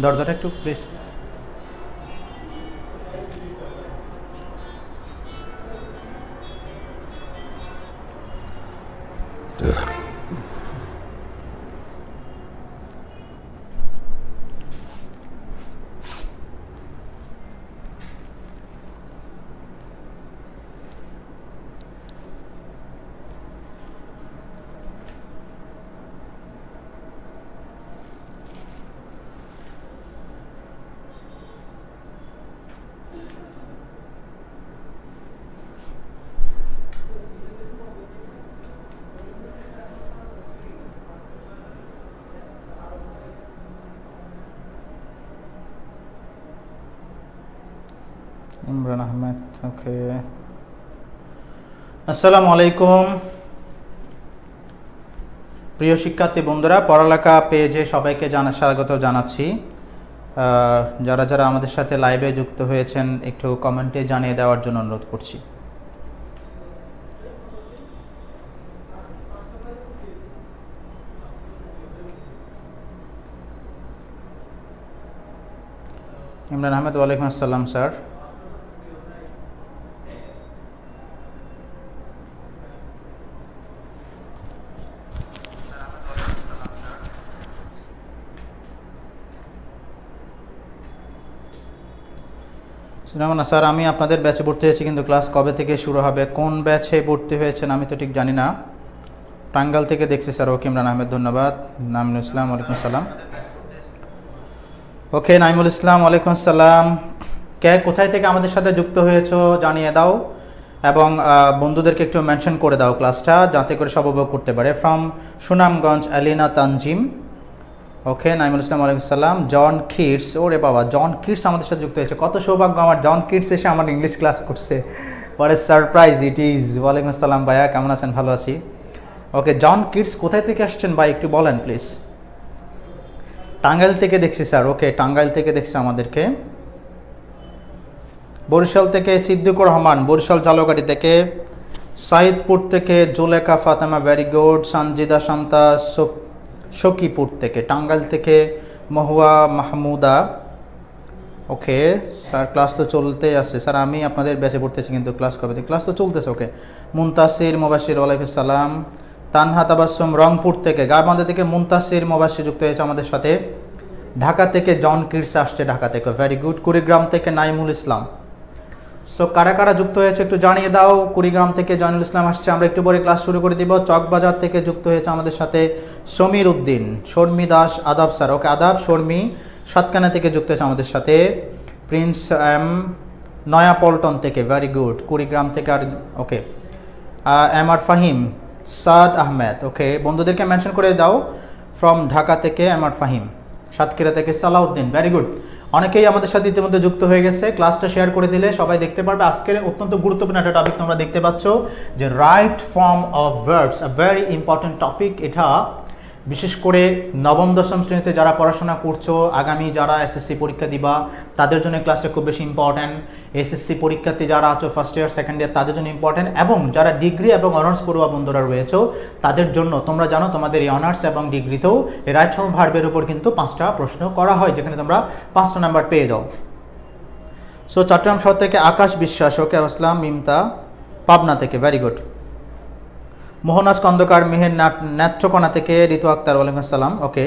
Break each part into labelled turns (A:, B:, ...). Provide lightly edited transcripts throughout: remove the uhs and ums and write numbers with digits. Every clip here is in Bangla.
A: দরজাটা একটু প্লিজ। ইমরান আহমেদ, ওকে। আসসালামু আলাইকুম প্রিয় শিক্ষার্থী বন্ধুরা, পড়ালেখা পেজে সবাইকে স্বাগত জানাচ্ছি। যারা যারা আমাদের সাথে লাইভে যুক্ত হয়েছেন একটু কমেন্টে জানিয়ে দেওয়ার জন্য অনুরোধ করছি। ইমরান আহমেদ, ওয়ালাইকুম আসসালাম স্যার। স্যার আমি আপনাদের ব্যাচে ভর্তি হয়েছি, কিন্তু ক্লাস কবে থেকে শুরু হবে? কোন ব্যাচে ভর্তি হয়েছেন আমি তো ঠিক জানি না। টাঙ্গাইল থেকে দেখছি স্যার। ওকে ইমরান আহমেদ, ধন্যবাদ। নাইমুল ইসলাম, ওয়ালাইকুম আসসালাম। ওকে নাইমুল ইসলাম, ওয়ালাইকুম আসসালাম। কে কোথায় থেকে আমাদের সাথে যুক্ত হয়েছো জানিয়ে দাও, এবং বন্ধুদেরকে একটু মেনশন করে দাও ক্লাসটা, যাতে করে সব উপভোগ করতে পারে। ফ্রম সুনামগঞ্জ আলিনা তানজিম। ওকে নাইমুল ইসলাম, ওয়ালাইকুম আসসালাম। জন কিডস, ওরে বাবা, জন কিডস আমাদের সাথে যুক্ত হয়েছে। কত সৌভাগ্য আমার, জন কিডস এসে আমার ইংলিশ ক্লাস করছে। What a surprise it is. ওয়ালাইকুম আসসালাম ভাইয়া, কেমন আছেন? ভালো আছি। ওকে জন কিডস কোথায় থেকে আসছেন ভাই একটু বলেন প্লিজ। টাঙ্গাইল থেকে দেখছি স্যার। ওকে টাঙ্গাইল থেকে দেখছি আমাদেরকে। বরিশাল থেকে সিদ্দিকুর রহমান, বরিশাল জালগাড়ি থেকে। সাইদপুর থেকে জুলেখা ফাতেমা, ভেরি গুড। সঞ্জিদা শান্তা সখীপুর থেকে। টাঙ্গাইল থেকে মহুয়া মাহমুদা। ওকে স্যার, ক্লাস তো চলতেই আছে স্যার। আমি আপনাদের ব্যাচে পড়তেছি, কিন্তু ক্লাস কবে থেকে? ক্লাস তো চলতেছে। ওকে মুনতাসির মুবাশির, ওয়ালাইকুম সালাম। তানহা তাবাসসুম রংপুর থেকে। গাইবান্ধা থেকে মুনতাসির মুবাশির যুক্ত হয়েছে আমাদের সাথে। ঢাকা থেকে জন কিডস আসছে, ঢাকা থেকে, ভেরি গুড। কুড়িগ্রাম থেকে নাইমুল ইসলাম। সো কারা কারা যুক্ত হয়েছে একটু জানিয়ে দাও। কুড়িগ্রাম থেকে জয়নুল ইসলাম আসছে, আমরা একটু পরে ক্লাস শুরু করে দিব। চকবাজার থেকে যুক্ত হয়েছে আমাদের সাথে সমীর উদ্দিন। শর্মী দাস, আদাব স্যার। ওকে আদাব শর্মী। সাতকানা থেকে যুক্ত হয়েছে আমাদের সাথে প্রিন্স এম, নয়াপল্টন থেকে, ভেরি গুড। কুড়িগ্রাম থেকে আর okay M R Fahim, Saad Ahmed. Okay বন্ধুদেরকে মেনশন করে দাও। ফ্রম ঢাকা থেকে এম আর ফাহিম। সাতক্ষীরা থেকে সালাউদ্দিন, ভেরি গুড। অনেকেই আমাদের সাথে ইতিমধ্যে যুক্ত হয়ে গেছে। ক্লাসটা শেয়ার করে দিলে সবাই দেখতে পারবে। আজকের অত্যন্ত গুরুত্বপূর্ণ একটা টপিক তোমরা দেখতে পাচ্ছ, যে right form of verbs, a very important topic. এটা বিশেষ করে নবম দশম শ্রেণীতে যারা পড়াশোনা করছো, আগামী যারা এসএসসি পরীক্ষা দিবা তাদের জন্য ক্লাসটা খুব বেশি ইম্পর্ট্যান্ট। এসএসসি পরীক্ষার্থী যারা আছো ফার্স্ট ইয়ার সেকেন্ড ইয়ার তাদের জন্য ইম্পর্ট্যান্ট, এবং যারা ডিগ্রি এবং অনার্স পড়ুয়া বন্ধুরা রয়েছে তাদের জন্য। তোমরা জানো তোমাদের এই অনার্স এবং ডিগ্রিতেও এই রাইট ফর্ম ভার্বের উপর কিন্তু 5টা প্রশ্ন করা হয়, যেখানে তোমরা 5টা নাম্বার পেয়ে যাও। সো চট্টগ্রাম শহর থেকে আকাশ বিশ্বাস। ওকে আসলাম। মিমতা পাবনা থেকে, ভেরি গুড। মোহনাজ খন্দকার মেহের নেত্রকোনা থেকে। ঋতু আক্তার, ওয়ালাইকুম আসসালাম। ওকে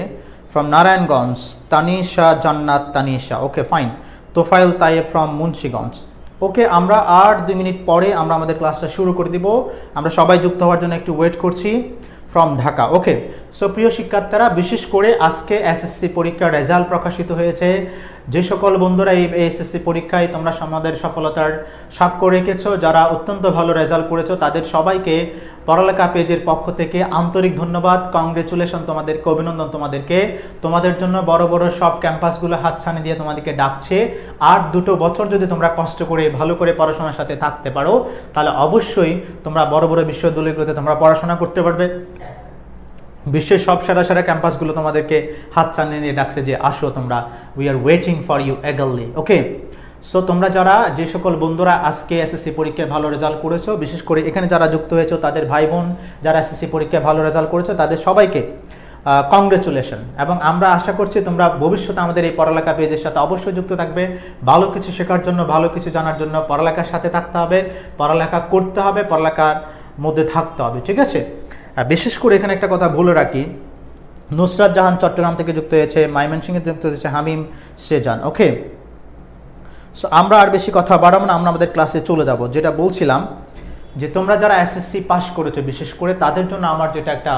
A: from Narayanganj Tanisha Jannat Tanisha. Okay fine. Tofail Taib from Munshiganj. Okay আমরা আর 2 মিনিট পরে আমরা আমাদের ক্লাসটা শুরু করে দিব। আমরা সবাই যুক্ত হওয়ার জন্য একটু ওয়েট করছি। ফ্রম ঢাকা। ওকে সো প্রিয় শিক্ষার্থীরা, বিশেষ করে আজকে এসএসসি পরীক্ষার রেজাল্ট প্রকাশিত হয়েছে। যে সকল বন্ধুরা এই এসএসসি পরীক্ষায় তোমরা আমাদের সফলতার স্বাক্ষর রেখেছো, যারা অত্যন্ত ভালো রেজাল্ট করেছো, তাদের সবাইকে পড়ালেখা পেজের পক্ষ থেকে আন্তরিক ধন্যবাদ, কংগ্রেচুলেশন, তোমাদেরকে অভিনন্দন। তোমাদের জন্য বড় বড় সব ক্যাম্পাসগুলো হাতছানি দিয়ে তোমাদেরকে ডাকছে। আর 2 বছর যদি তোমরা কষ্ট করে ভালো করে পড়াশোনার সাথে থাকতে পারো, তাহলে অবশ্যই তোমরা বড় বড় বিশ্ববিদ্যালয়গুলোতে তোমরা পড়াশোনা করতে পারবে। বিশ্বের সব সেরা সেরা ক্যাম্পাসগুলো তোমাদেরকে হাতছানি দিয়ে ডাকছে যে আসো তোমরা, we are waiting for you eagerly. Okay so তোমরা যারা যে সকল বন্ধুরা আজকে এসএসসি পরীক্ষায় ভালো রেজাল্ট করেছো, বিশেষ করে এখানে যারা যুক্ত হয়েছো তাদের ভাই বোন যারা এসএসসি পরীক্ষায় ভালো রেজাল্ট করেছো, তাদের সবাইকে কংগ্রেচুলেশন। এবং আমরা আশা করছি তোমরা ভবিষ্যতে আমাদের এই পড়ালেখা পেজের সাথে অবশ্যই যুক্ত থাকবে। ভালো কিছু শেখার জন্য, ভালো কিছু জানার জন্য পড়ালেখার সাথে থাকতে হবে, পড়ালেখা করতে হবে, পড়ালেখার মধ্যে থাকতে হবে, ঠিক আছে। বিশেষ করে এখানে একটা কথা বলে রাখি, নুসরাত জাহান চট্টগ্রাম থেকে যুক্ত হয়েছে, ময়মনসিংহে যুক্ত হয়েছে হামিম সেজান। ওকে, সো আমরা আর বেশি কথা বাড়াবো না, আমরা আমাদের ক্লাসে চলে যাব। যেটা বলছিলাম যে তোমরা যারা এসএসসি পাস করেছো বিশেষ করে তাদের জন্য আমার যেটা একটা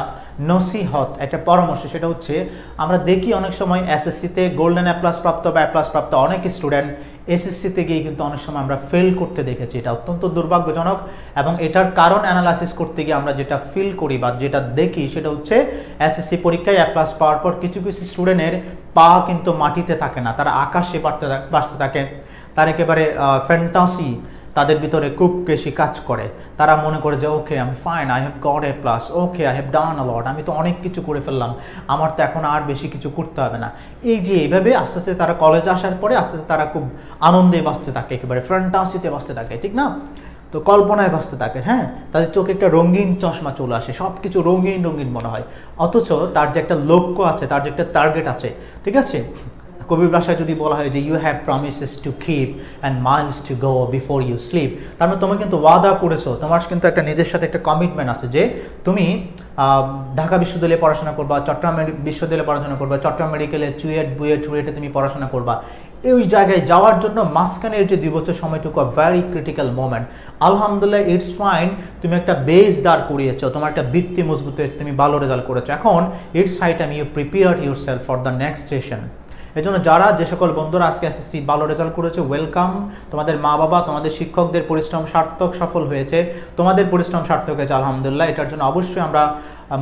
A: নসিহত, একটা পরামর্শ, সেটা হচ্ছে আমরা দেখি অনেক সময় এসএসসিতে গোল্ডেন এ প্লাস প্রাপ্ত বা এ প্লাস প্রাপ্ত অনেক স্টুডেন্ট এসএসসিতে গিয়ে কিন্তু অনেক সময় আমরা ফেল করতে দেখেছি। এটা অত্যন্ত দুর্ভাগ্যজনক এবং এটার কারণ অ্যানালাইসিস করতে গিয়ে আমরা যেটা ফিল করি বা যেটা দেখি সেটা হচ্ছে এসএসসি পরীক্ষায় এ প্লাস পাওয়ার পর কিছু কিছু স্টুডেন্টের পা কিন্তু মাটিতে থাকে না, তারা আকাশে বাঁচতে থাকে, তার একেবারে ফ্যান্টাসি তাদের ভিতরে খুব বেশি কাজ করে। তারা মনে করে যে ওকে আমি fine, I have got A plus, okay I have done a lot, আমি তো অনেক কিছু করে ফেললাম, আমার তো এখন আর বেশি কিছু করতে হবে না। এই যে এইভাবে আস্তে আস্তে তারা কলেজে আসার পরে আস্তে আস্তে তারা খুব আনন্দে বাঁচতে থাকে, একেবারে ফ্যান্টাসিতে বাঁচতে থাকে, ঠিক না? তো কল্পনায় বাঁচতে থাকে, হ্যাঁ, তাদের চোখে একটা রঙিন চশমা চলে আসে, সব কিছু রঙিন রঙিন মনে হয়, অথচ তার যে একটা লক্ষ্য আছে, তার যে একটা টার্গেট আছে, ঠিক আছে। কবির ভাষায় যদি বলা হয় যে you have promises to keep and miles to go before you sleep, তার মানে তুমি কিন্তু ওয়াদা করেছো, তোমার কিন্তু একটা নিজের সাথে একটা কমিটমেন্ট আছে যে তুমি ঢাকা বিশ্ববিদ্যালয়ে পড়াশোনা করবা, চট্টগ্রাম বিশ্ববিদ্যালয়ে পড়াশোনা করবা, চট্টগ্রাম মেডিকেলে চুয়েট বুয়েটে তুমি পড়াশোনা করবা। এই জায়গায় যাওয়ার জন্য মাঝখানের যে 2 বছর সময়টুকু ভেরি ক্রিটিক্যাল মোমেন্ট। আলহামদুলিল্লাহ, ইটস ফাইন, তুমি একটা বেস দাঁড় করিয়েছো, তোমার একটা ভিত্তি মজবুত হয়েছে, তুমি ভালো রেজাল্ট করেছো। এখন it's high time you prepare yourself for the next session. এই জন্য যারা যে সকল বন্ধুরা আজকে এসএসসি ভালো রেজাল্ট করেছে, ওয়েলকাম। তোমাদের মা বাবা, তোমাদের শিক্ষকদের পরিশ্রম সার্থক, সফল হয়েছে, তোমাদের পরিশ্রম সার্থক হয়েছে, আলহামদুলিল্লাহ। এটার জন্য অবশ্যই আমরা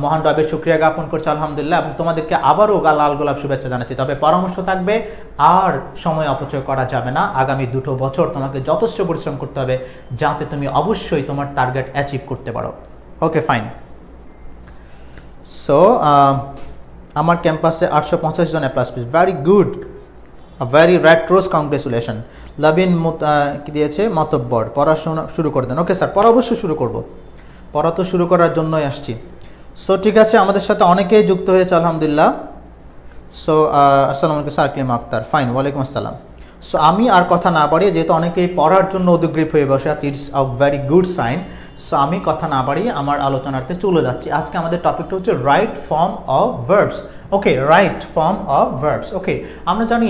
A: মহান রবের শুকরিয়া জ্ঞাপন করছি, আলহামদুলিল্লাহ। এবং তোমাদেরকে আবারও লাল গোলাপ শুভেচ্ছা জানাচ্ছি। তবে পরামর্শ থাকবে, আর সময় অপচয় করা যাবে না। আগামী 2 বছর তোমাকে যথেষ্ট পরিশ্রম করতে হবে যাতে তুমি অবশ্যই তোমার টার্গেট অ্যাচিভ করতে পারো। ওকে, ফাইন। সো আমার ক্যাম্পাসে 850 জন A plus, very good, very red rose, congratulation. Labin কি দিয়েছে, মতব্বর, পড়াশোনা শুরু করে দেন। ওকে স্যার, পড়া অবশ্যই শুরু করব, পড়া তো শুরু করার জন্যই আসছি। সো ঠিক আছে, আমাদের সাথে অনেকেই যুক্ত হয়েছে, আলহামদুলিল্লাহ। সো আসসালামু আলাইকুম স্যার, আকলিমা আক্তার, ফাইন, ওয়ালাইকুম আসসালাম। সো আমি আর কথা না বাড়িয়ে, যেহেতু অনেকেই পড়ার জন্য উদ্গ্রীব হয়ে বসে আছে, it's a very good sign. So আমি কথা না বাড়িয়ে আমার আলোচনাতে চলে যাচ্ছি। আজকে আমাদের টপিকটা হচ্ছে right form of verbs. Okay, right form of verbs. Okay, আমরা জানি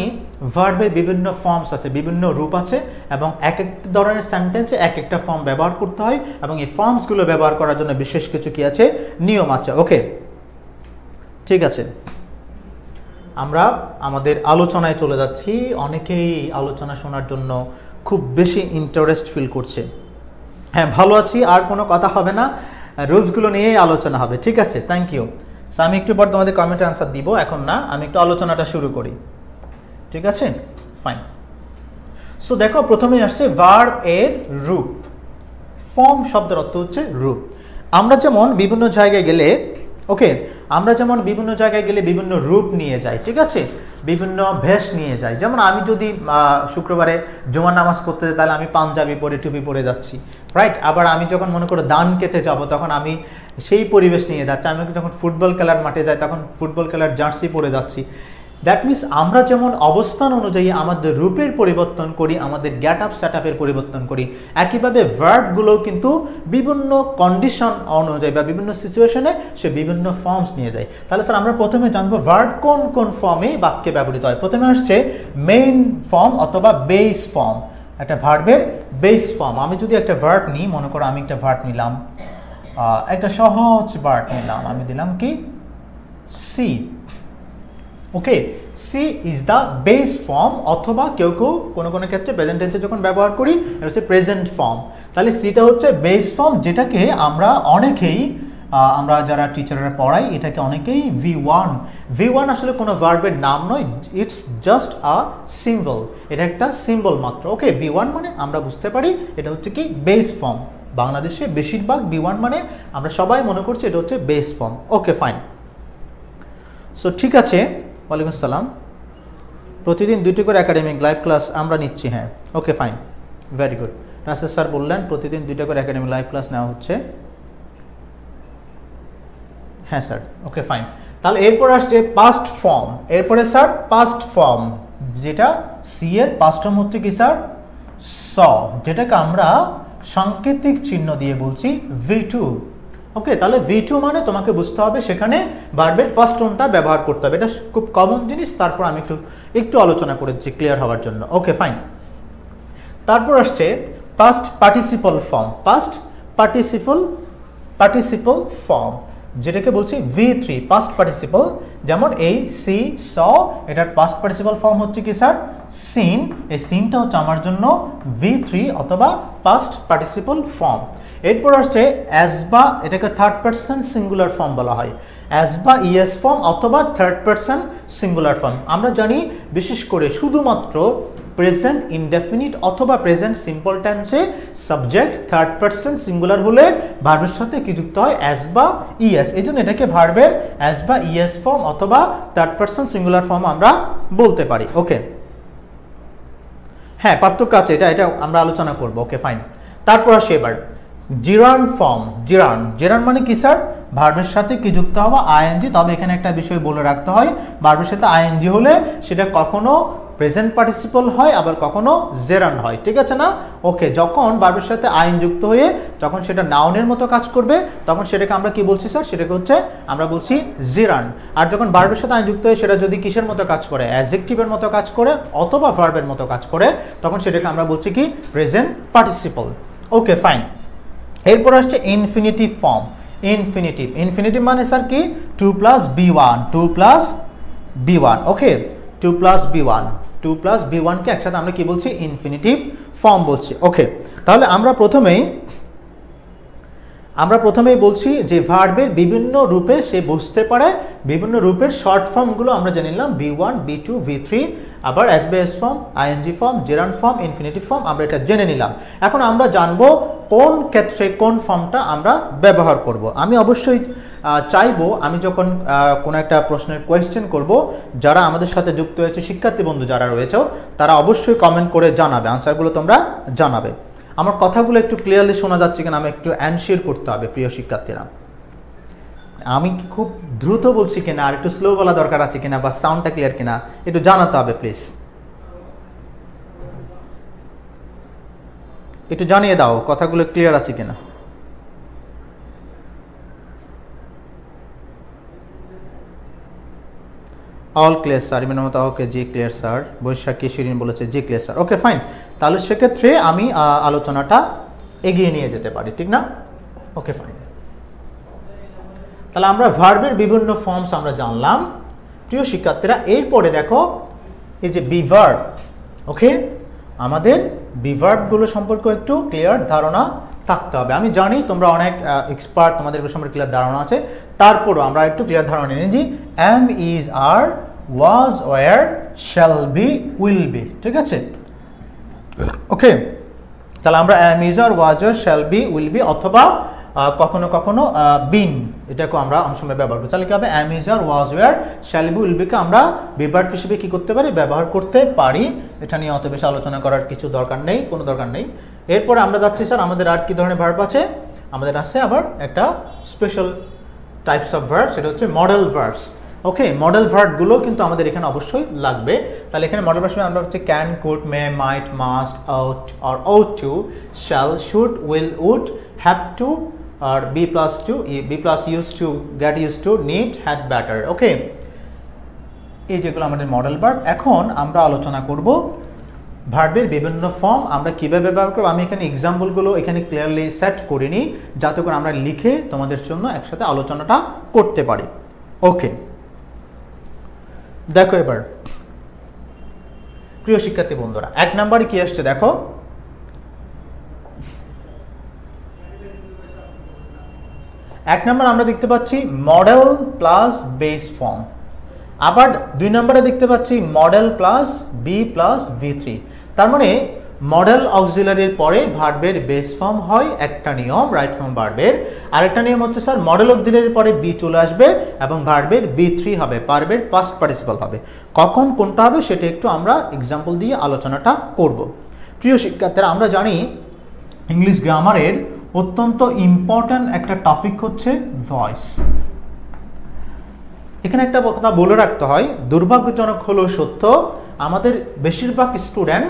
A: ভার্বের বিভিন্ন ফর্মস আছে, বিভিন্ন রূপ আছে, এবং এক একটা ধরনের সেন্টেন্সে এক একটা ফর্ম ব্যবহার করতে হয়, এবং এই ফর্মসগুলো ব্যবহার করার জন্য বিশেষ কিছু কি আছে, নিয়ম আছে। ওকে, ঠিক আছে, আমরা আমাদের আলোচনায় চলে যাচ্ছি। অনেকেই আলোচনা শোনার জন্য খুব বেশি ইন্টারেস্ট ফিল করছে। হ্যাঁ, ভালো আছি, আর কোনো কথা হবে না, রুলসগুলো নিয়েই আলোচনা হবে, ঠিক আছে, থ্যাংক ইউ। সো আমি একটু পর তোমাদের কমেন্টে আনসার দিব, এখন না, আমি একটু আলোচনাটা শুরু করি, ঠিক আছে, ফাইন। সো দেখো, প্রথমেই আসছে ভার্ব এর রূপ। ফর্ম শব্দের অর্থ হচ্ছে রূপ। আমরা যেমন বিভিন্ন জায়গায় গেলে, ওকে, আমরা যেমন বিভিন্ন জায়গায় গেলে বিভিন্ন রূপ নিয়ে যাই, ঠিক আছে, বিভিন্ন ভেষ নিয়ে যাই। যেমন আমি যদি শুক্রবারে জুমার নামাজ পড়তে যাই, তাহলে আমি পাঞ্জাবি পরে টুপি পরে যাচ্ছি, রাইট। আবার আমি যখন মনে করো দান খেতে যাব, তখন আমি সেই পরিবেশ নিয়ে যাচ্ছি। আমি যখন ফুটবল খেলার মাঠে যাই, তখন ফুটবল খেলার জার্সি পরে যাচ্ছি। দ্যাট মিনস আমরা যেমন অবস্থান অনুযায়ী আমাদের রূপের পরিবর্তন করি, আমাদের গেট আপ সেট আপের পরিবর্তন করি, একইভাবে ভার্বগুলোও কিন্তু বিভিন্ন কন্ডিশন অনুযায়ী বা বিভিন্ন সিচুয়েশনে সে বিভিন্ন ফর্মস নিয়ে যায়। তাহলে স্যার আমরা প্রথমে জানবো ভার্ব কোন কোন ফর্মে বাক্যে ব্যবহৃত হয়। প্রথমে আসছে মেইন ফর্ম অথবা বেস ফর্ম। একটা ভার্বের বেস ফর্ম, আমি যদি একটা ভার্ব নিই, মনে করো আমি একটা ভার্ব নিলাম, একটা সহজ ভার্ব নিলাম, আমি দিলাম কি C. Okay, C is the base form, অথবা কেউ কেউ কোনো কোনো ক্ষেত্রে প্রেজেন্ট টেন্সে যখন ব্যবহার করি এটা হচ্ছে প্রেজেন্ট ফর্ম। তাহলে সিটা হচ্ছে বেস ফর্ম, যেটাকে আমরা অনেকেই, আমরা যারা টিচাররা পড়াই, এটাকে অনেকেই V1 আসলে কোনো ভার্বের নাম নয়, ইটস জাস্ট আ সিম্বল, এটা একটা সিম্বল মাত্র। ওকে, V1 মানে আমরা বুঝতে পারি এটা হচ্ছে কি বেস ফর্ম। বাংলাদেশে বেশিরভাগ V1 মানে আমরা সবাই মনে করছি এটা হচ্ছে বেস ফর্ম। ওকে, ফাইন। সো ঠিক আছে, ওয়ালাইকুম আসসালাম। প্রতিদিন 2টি করে একাডেমিক লাইভ ক্লাস আমরা নিচ্ছি, হ্যাঁ, okay, fine, very good. Rasel sir বললেন প্রতিদিন 2টা করে একাডেমিক লাইভ ক্লাস নেওয়া হচ্ছে, হ্যাঁ স্যার, ওকে, ফাইন। তাহলে এরপর আসছে পাস্ট ফর্ম, এরপরে স্যার পাস্ট ফর্ম, যেটা সি এর পাস্ট ফর্ম হচ্ছে কি স্যার স, যেটাকে আমরা সাংকেতিক চিহ্ন দিয়ে বলছি V2। ওকে, তাহলে V2 মানে তোমাকে বুঝতে হবে সেখানে ভার্বের ফার্স্ট ফর্মটা ব্যবহার করতে হবে, এটা খুব কমন জিনিস। তারপর আমি একটু আলোচনা করেছি ক্লিয়ার হওয়ার জন্য। ওকে ফাইন। তারপর আসছে past participle form, past participle form, যেটাকে বলছি V3 পাস্ট পার্টিসিপল। যেমন এই সি স, এটার পাস্ট পার্টিসিপল ফর্ম হচ্ছে কি স্যার সিন, এই সিনটা হচ্ছে আমার জন্য V3 অথবা পাস্ট পার্টিসিপল ফর্ম। এরপর আসছে অ্যাজ বা, এটাকে থার্ড পারসন সিঙ্গুলার ফর্ম বলা হয়, অ্যাজ বা ইএস ফর্ম অথবা থার্ড পারসন সিঙ্গুলার ফর্ম। আমরা জানি বিশেষ করে শুধুমাত্র প্রেজেন্ট ইনডেফিনিট অথবা প্রেজেন্ট সিম্পল টেন্সে সাবজেক্ট থার্ড পারসন সিঙ্গুলার হলে ভার্বের সাথে কি যুক্ত হয় অ্যাজ বা ইএস, এই জন্য এটাকে ভার্বের অ্যাজ বা ইএস ফর্ম অথবা থার্ড পারসন সিঙ্গুলার ফর্ম আমরা বলতে পারি। ওকে, হ্যাঁ পার্থক্য আছে, এটা আমরা আলোচনা করব। ওকে ফাইন। তারপর আসে এবার জিরান ফর্ম। জিরান মানে কি স্যার ভার্বের সাথে কি যুক্ত হবে আইএনজি। তবে এখানে একটা বিষয় বলে রাখতে হয়, ভার্বের সাথে আইএনজি হলে সেটা কখনো প্রেজেন্ট পার্টিসিপল হয় আবার কখনো জেরান হয়, ঠিক আছে না? ওকে, যখন ভার্বের সাথে আইন যুক্ত হয়ে যখন সেটা নাউনের মতো কাজ করবে তখন সেটাকে আমরা কি বলছি স্যার, সেটাকে হচ্ছে আমরা বলছি জিরান। আর যখন ভার্বের সাথে আইন যুক্ত হয়ে সেটা যদি কিসের মতো কাজ করে, অ্যাডজেক্টিভের মতো কাজ করে অথবা ভার্বের মতো কাজ করে, তখন সেটাকে আমরা বলছি কি প্রেজেন্ট পার্টিসিপল। Okay fine. এরপর আসছে ইনফিনিটিভ ফর্ম। ইনফিনিটিভ মানে স্যার কি 2 + B1, 2 + B1। ওকে, 2 + B1, 2 + B1 কে একসাথে আমরা কি বলছি ইনফিনিটিভ ফর্ম বলছি। ওকে, তাহলে আমরা প্রথমেই বলছি যে ভার্বের বিভিন্ন রূপে সে বুঝতে পারে, বিভিন্ন রূপের শর্ট ফর্মগুলো আমরা জেনে নিলাম B1, B2, V3, আবার SBS form, ING form, gerund form, infinitive form আমরা এটা জেনে নিলাম। এখন আমরা জানবো কোন ক্ষেত্রে কোন ফর্মটা আমরা ব্যবহার করব। আমি অবশ্যই চাইবো আমি যখন কোনো একটা প্রশ্নের কোয়েশ্চেন করব, যারা আমাদের সাথে যুক্ত হয়েছে শিক্ষার্থী বন্ধু যারা রয়েছে তারা অবশ্যই কমেন্ট করে জানাবে, আনসারগুলো তোমরা জানাবে। আমার কথাগুলো একটু ক্লিয়ারলি শোনা যাচ্ছে কিনা আমি একটু এনশিওর করতে হবে প্রিয় শিক্ষার্থীরা। আমি কি খুব দ্রুত বলছি কিনা আর একটু স্লো বলা দরকার আছে কিনা বা সাউন্ডটা ক্লিয়ার কিনা একটু জানাতে হবে প্লিজ, একটু জানিয়ে দাও কথাগুলো ক্লিয়ার আছে কিনা। অল ক্লিয়ার স্যার, ইমের মতো ওকে জি ক্লিয়ার স্যার, বৈশাখী শিরিন বলেছে জি ক্লিয়ার স্যার। ওকে ফাইন, তাহলে সেক্ষেত্রে আমি আলোচনাটা এগিয়ে নিয়ে যেতে পারি, ঠিক না? ওকে ফাইন, তাহলে আমরা ভার্বের বিভিন্ন ফর্মস আমরা জানলাম প্রিয় শিক্ষার্থীরা। এরপরে দেখো এই যে বিভার্ব। ওকে, আমাদের বিভার্বগুলো সম্পর্কে একটু ক্লিয়ার ধারণা থাকতে হবে। আমি জানি তোমরা অনেক এক্সপার্ট, তোমাদের সম্পর্কে ক্লিয়ার ধারণা আছে, তারপরও আমরা একটু ক্লিয়ার ধারণা নিয়ে নিই। Am, is, are, was, were, shall be, will be, ঠিক আছে? ওকে, তাহলে আমরা am, is, are, was, were, shall be, will be অথবা কখনো কখনো বিন, এটাকে আমরা অনেক সময় ব্যবহার করি। তাহলে কি হবে am, is, are, was, were, shall be, will বিকে আমরা বিভার্ব হিসেবে কি করতে পারি ব্যবহার করতে পারি। এটা নিয়ে অত বেশি আলোচনা করার কিছু দরকার নেই, কোনো দরকার নেই। এরপরে আমরা যাচ্ছি স্যার আমাদের আর কি ধরনের ভার্ব আছে, আমাদের আছে আবার একটা স্পেশাল টাইপস অফ ভার্ব, সেটা হচ্ছে মডেল ভার্বস। ওকে, মডেল ভার্বগুলো কিন্তু আমাদের এখানে অবশ্যই লাগবে। তাহলে এখানে মডেল ভার্ব আমরা হচ্ছে can, could, may, might, must, ought or ought to, shall, should, will, would, have to আর be plus used to, get used to, need, had, better. Okay, এই যেগুলো আমাদের মডেল ভার্ব। এখন আমরা আলোচনা করব ভার্বের বিভিন্ন ফর্ম আমরা কীভাবে ব্যবহার করব। আমি এখানে এক্সাম্পলগুলো এখানে ক্লিয়ারলি সেট করিনি যাতে করে আমরা লিখে তোমাদের জন্য একসাথে আলোচনাটা করতে পারি। ওকে, দেখো এবার প্রিয় শিক্ষার্থী বন্ধুরা 1 নম্বরে কি আসছে দেখো, এক নম্বর আমরা দেখতে পাচ্ছি মডেল প্লাস বেস ফর্ম, আবার 2 নম্বরে দেখতে পাচ্ছি model plus B plus V3। তার মানে মডেল অক্সিলারির পরে ভার্বের বেস ফর্ম হয় একটা নিয়ম রাইট ফর্ম ভার্বের, আরেকটা নিয়ম হচ্ছে স্যার মডেল অক্সিলারির পরে বি চলে আসবে এবং ভার্বের B3 হবে, ভার্বের পাস্ট পার্টিসিপল হবে। কখন কোনটা হবে সেটা একটু আমরা এক্সাম্পল দিয়ে আলোচনাটা করব। প্রিয় শিক্ষার্থীরা আমরা জানি ইংলিশ গ্রামারের অত্যন্ত ইম্পর্ট্যান্ট একটা টপিক হচ্ছে ভয়েস। এখানে একটা কথা বলে রাখতে হয়, দুর্ভাগ্যজনক হলেও সত্য, আমাদের বেশিরভাগ স্টুডেন্ট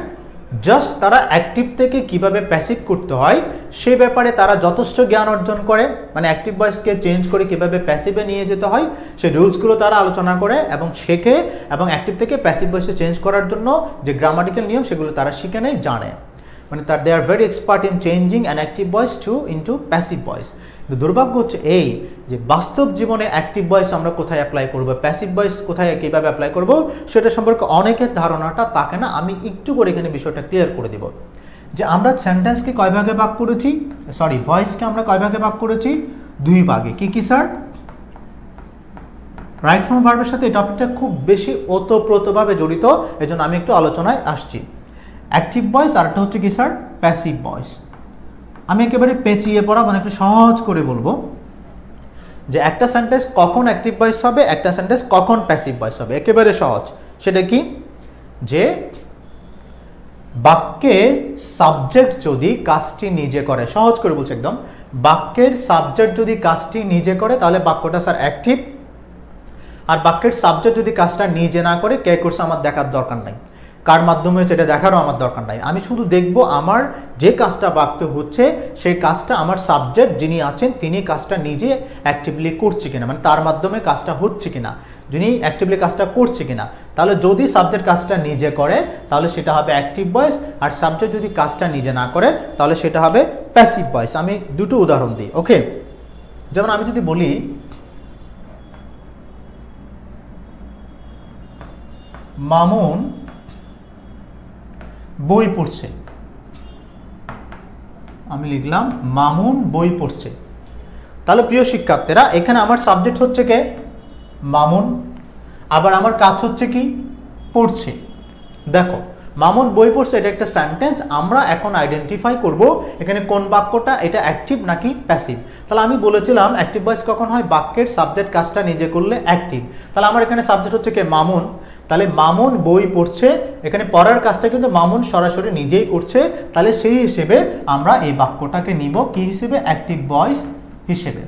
A: জাস্ট তারা অ্যাক্টিভ থেকে কিভাবে প্যাসিভ করতে হয় সে ব্যাপারে তারা যথেষ্ট জ্ঞান অর্জন করে, মানে অ্যাক্টিভ ভয়েসকে চেঞ্জ করে কিভাবে প্যাসিভে নিয়ে যেতে হয় সেই রুলসগুলো তারা আলোচনা করে এবং শেখে, এবং অ্যাক্টিভ থেকে প্যাসিভ ভয়েসে চেঞ্জ করার জন্য যে গ্রামাটিক্যাল নিয়ম সেগুলো তারা শিখে নেয়, জানে, মানে তার they are very expert in changing an active voice into passive voice. কিন্তু দুর্ভাগ্য হচ্ছে এই যে বাস্তব জীবনে অ্যাক্টিভ ভয়েস আমরা কোথায় অ্যাপ্লাই করব, প্যাসিভ ভয়েস কোথায় কীভাবে অ্যাপ্লাই করব সেটা সম্পর্কে অনেকের ধারণাটা থাকে না। আমি একটু করে এখানে বিষয়টা ক্লিয়ার করে দেব যে আমরা সেন্টেন্সকে কয় ভাগে ভাগ করেছি, সরি ভয়েসকে আমরা কয় ভাগে ভাগ করেছি, 2 ভাগে। কি কি স্যার? রাইট ফর্ম ভার্বের সাথে এই টপিকটা খুব বেশি ওতপ্রোতভাবে জড়িত, এজন্য আমি একটু আলোচনায় আসছি। অ্যাক্টিভ ভয়েস আর একটা হচ্ছে কি স্যার? Passive voice. আমি একেবারে পেঁচিয়ে পড়া, মানে একটু সহজ করে বলবো যে একটা সেন্টেন্স কখন অ্যাক্টিভ ভয়েস হবে, একটা সেন্টেন্স কখন প্যাসিভ ভয়েস হবে, একেবারে সহজ। সেটা কি? যে বাক্যের সাবজেক্ট যদি কাজটি নিজে করে, সহজ করে বলছি একদম, বাক্যের সাবজেক্ট যদি কাজটি নিজে করে তাহলে বাক্যটা স্যার অ্যাক্টিভ, আর বাক্যের সাবজেক্ট যদি কাজটা নিজে না করে কে করছে আমার দেখার দরকার নাই, কার মাধ্যমে হচ্ছে এটা দেখারও আমার দরকার নাই। আমি শুধু দেখব আমার যে কাজটা বাক্যে হচ্ছে সেই কাজটা আমার সাবজেক্ট যিনি আছেন তিনি কাজটা নিজে অ্যাক্টিভলি করছে কিনা, মানে তার মাধ্যমে কাজটা হচ্ছে কিনা, যিনি অ্যাক্টিভলি কাজটা করছে কিনা। তাহলে যদি সাবজেক্ট কাজটা নিজে করে তাহলে সেটা হবে অ্যাক্টিভ ভয়েস, আর সাবজেক্ট যদি কাজটা নিজে না করে তাহলে সেটা হবে প্যাসিভ ভয়েস। আমি দুটো উদাহরণ দিই, ওকে? যেমন আমি যদি বলি মামুন বই পড়ছে, আমি লিখলাম মামুন বই পড়ছে, তাহলে প্রিয় শিক্ষার্থীরা এখানে আমার সাবজেক্ট হচ্ছে কে? মামুন, আবার আমার কাজ হচ্ছে কি? পড়ছে। দেখো মামুন বই পড়ছে, এটা একটা সেন্টেন্স। আমরা এখন আইডেন্টিফাই করব এখানে কোন বাক্যটা এটা অ্যাক্টিভ নাকি প্যাসিভ। তাহলে আমি বলেছিলাম অ্যাক্টিভ ভয়েস কখন হয়? বাক্যের সাবজেক্ট কাজটা নিজে করলে অ্যাক্টিভ। তাহলে আমার এখানে সাবজেক্ট হচ্ছে কে? মামুন। তাহলে মামুন বই পড়ছে, এখানে পড়ার কাজটা কিন্তু মামুন সরাসরি নিজেই করছে, তাহলে সেই হিসেবে আমরা এই বাক্যটাকে নিব কি হিসেবে? অ্যাক্টিভ ভয়েস হিসেবে।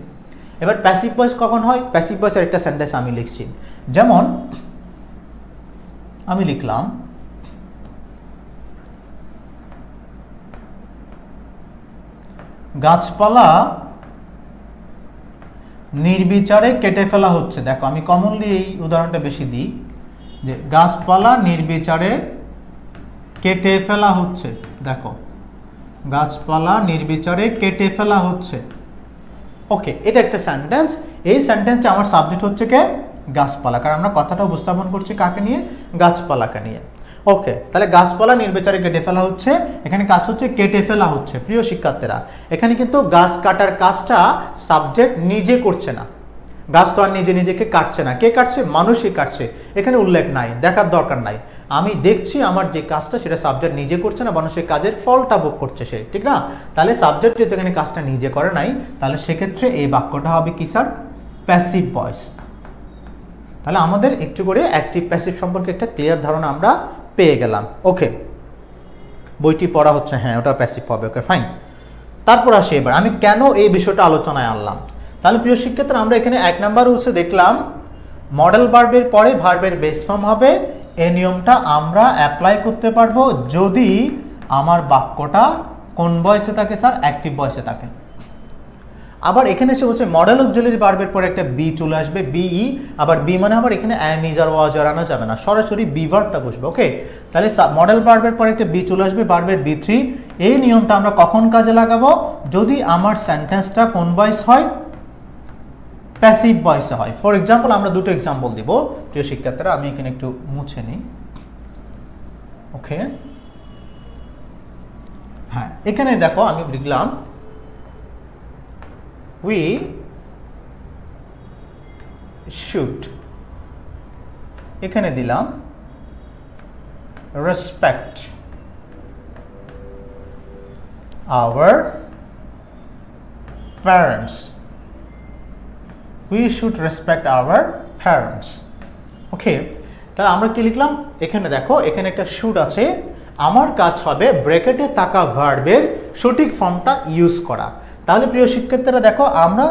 A: এবার প্যাসিভ ভয়েস কখন হয়? প্যাসিভ ভয়েসের একটা সেন্টেন্স আমি লিখছি, যেমন আমি লিখলাম গাছপালা নির্বিচারে কেটে ফেলা হচ্ছে। দেখো আমি কমনলি এই উদাহরণটা বেশি দিই যে গাছপালা নির্বিচারে কেটে ফেলা হচ্ছে। দেখো গাছপালা নির্বিচারে কেটে ফেলা হচ্ছে, ওকে? এটা একটা সেন্টেন্স। এই সেন্টেন্সে আমার সাবজেক্ট হচ্ছে কে? গাছপালা, কারণ আমরা কথাটা উপস্থাপন করছি কাকে নিয়ে? গাছপালাকে নিয়ে, ওকে? তাহলে গাছপালা নির্বিচারে কেটে ফেলা হচ্ছে, এখানে কাজ হচ্ছে কেটে ফেলা হচ্ছে। প্রিয় শিক্ষার্থীরা এখানে কিন্তু গাছ কাটার কাজটা সাবজেক্ট নিজে করছে না, গাছ তো আর নিজে নিজেকে কাটছে না, কে কাটছে? মানুষই কাটছে। এখানে উল্লেখ নাই, দেখার দরকার নাই, আমি দেখছি আমার যে কাজটা সেটা সাবজেক্ট নিজে করছে না, মানুষের কাজের ফলটা ভোগ করছে সে, ঠিক না? তাহলে সাবজেক্ট যেহেতু এখানে কাজটা নিজে করে নাই, তাহলে সেক্ষেত্রে এই বাক্যটা হবে কি স্যার? Passive voice. তাহলে আমাদের একটু করে অ্যাক্টিভ প্যাসিভ সম্পর্কে একটা ক্লিয়ার ধারণা আমরা পেয়ে গেলাম, ওকে? বইটি পড়া হচ্ছে, হ্যাঁ ওটা প্যাসিভ হবে, ওকে ফাইন। তারপর আসি এবার আমি কেন এই বিষয়টা আলোচনায় আনলাম। তাহলে প্রিয় শিক্ষার্থীরা আমরা এখানে 1 নাম্বার রুলসে দেখলাম মডেল ভার্বের পরে ভার্বের বেস ফর্ম হবে। এই নিয়মটা আমরা অ্যাপ্লাই করতে পারবো যদি আমার বাক্যটা কোন ভয়েসে থাকে স্যার? অ্যাক্টিভ ভয়েসে থাকে। আবার এখানে এসে বলছে মডেল অক্সিলারি ভার্বের পরে একটা বি চলে আসবে, বিই। আবার বি মানে আবার এখানে অ্যাম ইজ আর ওয়াজ আর আনা যাবে না, সরাসরি বি ভার্বটা বসবে, ওকে? তাহলে মডেল ভার্বের পরে একটা বি চলে আসবে, ভার্বের বি3। এই নিয়মটা আমরা কখন কাজে লাগাবো? যদি আমার সেন্টেন্সটা কোন ভয়েস হয়? প্যাসিভ ভয়েসে হয়। ফর এক্সাম্পল আমরা দুটো এক্সাম্পল দিব প্রিয় শিক্ষার্থীরা, আমি এখানে একটু মুছে নিই, ওকে? হ্যাঁ এখানে দেখো আমি লিখলাম we should, এখানে দিলাম respect our parents, we should respect our parents, ওকে? তাহলে আমরা কি লিখলাম? এখানে দেখো এখানে একটা should আছে, আমার কাজ হবে ব্র্যাকেটে থাকা ভার্বের সঠিক ফর্মটা ইউজ করা। তাহলে প্রিয় শিক্ষার্থীরা দেখো আমরা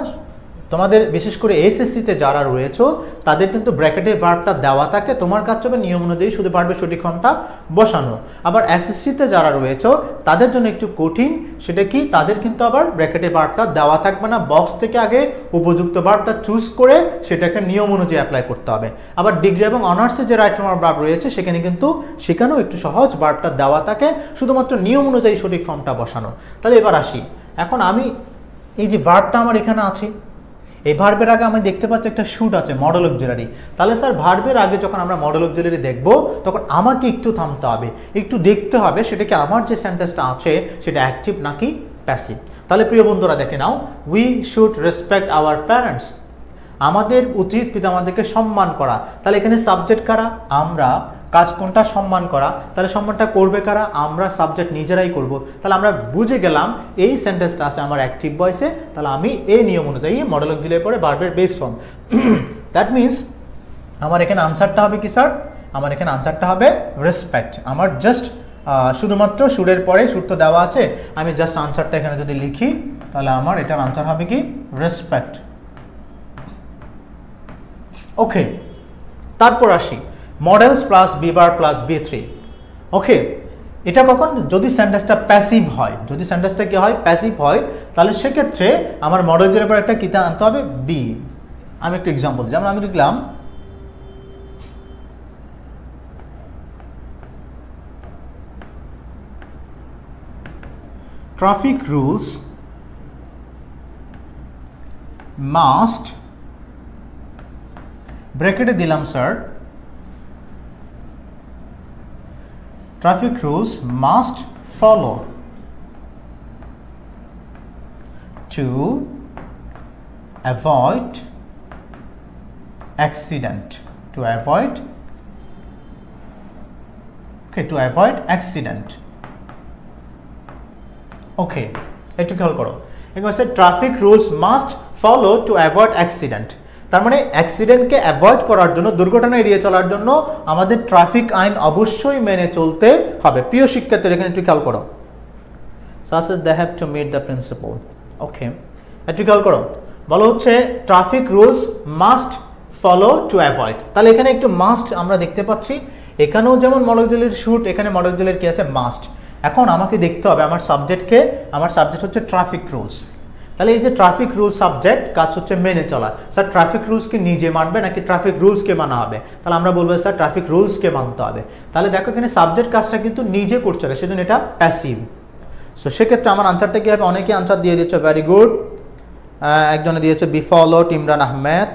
A: তোমাদের বিশেষ করে এসএসসিতে যারা রয়েছে তাদের কিন্তু ব্র্যাকেটে ভার্বটা দেওয়া থাকে, তোমার কাজ হবে নিয়ম অনুযায়ী শুধু ভার্বের সঠিক ফর্মটা বসানো। আবার এসএসসিতে যারা রয়েছে তাদের জন্য একটু কঠিন, সেটা কি, তাদের কিন্তু আবার ব্র্যাকেটে ভার্বটা দেওয়া থাকবে না, বক্স থেকে আগে উপযুক্ত ভার্বটা চুজ করে সেটাকে নিয়ম অনুযায়ী অ্যাপ্লাই করতে হবে। আবার ডিগ্রি এবং অনার্সে যে রাইট ফর্ম ভার্ব রয়েছে সেখানে কিন্তু সেখানেও একটু সহজ ভার্বটা দেওয়া থাকে, শুধুমাত্র নিয়ম অনুযায়ী সঠিক ফর্মটা বসানো। তাহলে এবার আসি, এখন আমি এই যে ভার্বটা আমার এখানে আছে, এই ভার্বের আগে আমি দেখতে পাচ্ছি একটা শুড আছে, মডেল অক্সিলারি। তাহলে স্যার ভার্বের আগে যখন আমরা মডেল অক্সিলারি দেখব তখন আমাকে একটু থামতে হবে, একটু দেখতে হবে সেটা কি আমার যে সেন্টেন্সটা আছে সেটা অ্যাক্টিভ নাকি প্যাসিভ। তাহলে প্রিয় বন্ধুরা দেখে নাও, we should respect our parents, আমাদের উচিত পিতামাতাকে সম্মান করা। তাহলে এখানে সাবজেক্ট কারা, আমরা, কাজ কোনটা, সম্মান করা। তাহলে সম্মানটা করবে কারা, আমরা, সাবজেক্ট নিজেরাই করব। তাহলে আমরা বুঝে গেলাম এই সেন্টেন্সটা আছে আমার অ্যাক্টিভ ভয়েসে, তাহলে আমি এই নিয়ম অনুযায়ী মডেল অক্সিলারি পরে ভার্বের বেস ফর্ম। দ্যাট মিনস আমার এখানে আনসারটা হবে কি স্যার, আমার এখানে আনসারটা হবে রেসপেক্ট। আমার জাস্ট শুধুমাত্র সুরের পরে, সুর তো দেওয়া আছে, আমি জাস্ট আনসারটা এখানে যদি লিখি তাহলে আমার এটার আনসার হবে কি রেসপেক্ট। ওকে, তারপর আসি modals plus be verb plus বি3। ওকে, এটা কখন, যদি সেন্টেন্সটা প্যাসিভ হয়, যদি সেন্টেন্সটা কি হয়, প্যাসিভ হয়, তাহলে সেক্ষেত্রে আমার মডেল জের পর একটা কিতা আনতে হবে বি। আমি একটু এক্সাম্পল দিই, যেমন আমি লিখলাম ট্রাফিক রুলস মাস্ট, ব্র্যাকেটে দিলাম sir, traffic rules must follow to avoid accident, to avoid, okay, to avoid accident. Okay, একটু খেয়াল করো, এখানে আছে traffic rules must follow to avoid accident. তার মানে অ্যাক্সিডেন্টকে অ্যাভয়েড করার জন্য, দুর্ঘটনা এড়িয়ে চলার জন্য আমাদের ট্রাফিক আইন অবশ্যই মেনে চলতে হবে। প্রিয় শিক্ষার্থীরা এখানে একটু খেয়াল করো, সাসেস they have to meet the principal. Okay, একটু খেয়াল করো, বলা হচ্ছে traffic rules must follow to avoid. তাহলে এখানে একটু মাস্ট আমরা দেখতে পাচ্ছি, এখানেও যেমন মডেল অক্সিলারি শুড, এখানে মডেল অক্সিলারি কি আছে, মাস্ট। এখন আমাকে দেখতে হবে আমার সাবজেক্টকে, আমার সাবজেক্ট হচ্ছে ট্রাফিক রুলস। তাহলে এই যে ট্রাফিক রুলস সাবজেক্ট, কাজ হচ্ছে মেনে চলা। স্যার ট্রাফিক রুলসকে নিজে মানবে নাকি ট্রাফিক রুলসকে মানা হবে? তাহলে আমরা বলবো স্যার ট্রাফিক রুলসকে মানতে হবে। তাহলে দেখো এখানে সাবজেক্ট কাজটা কিন্তু নিজে করছে না, সেজন্য এটা প্যাসিভ। সো সেক্ষেত্রে আমার আনসারটা কি হবে? অনেকে আনসার দিয়ে দিচ্ছ, ভেরি গুড। একজনে দিয়েছে be followed, Imran Ahmed.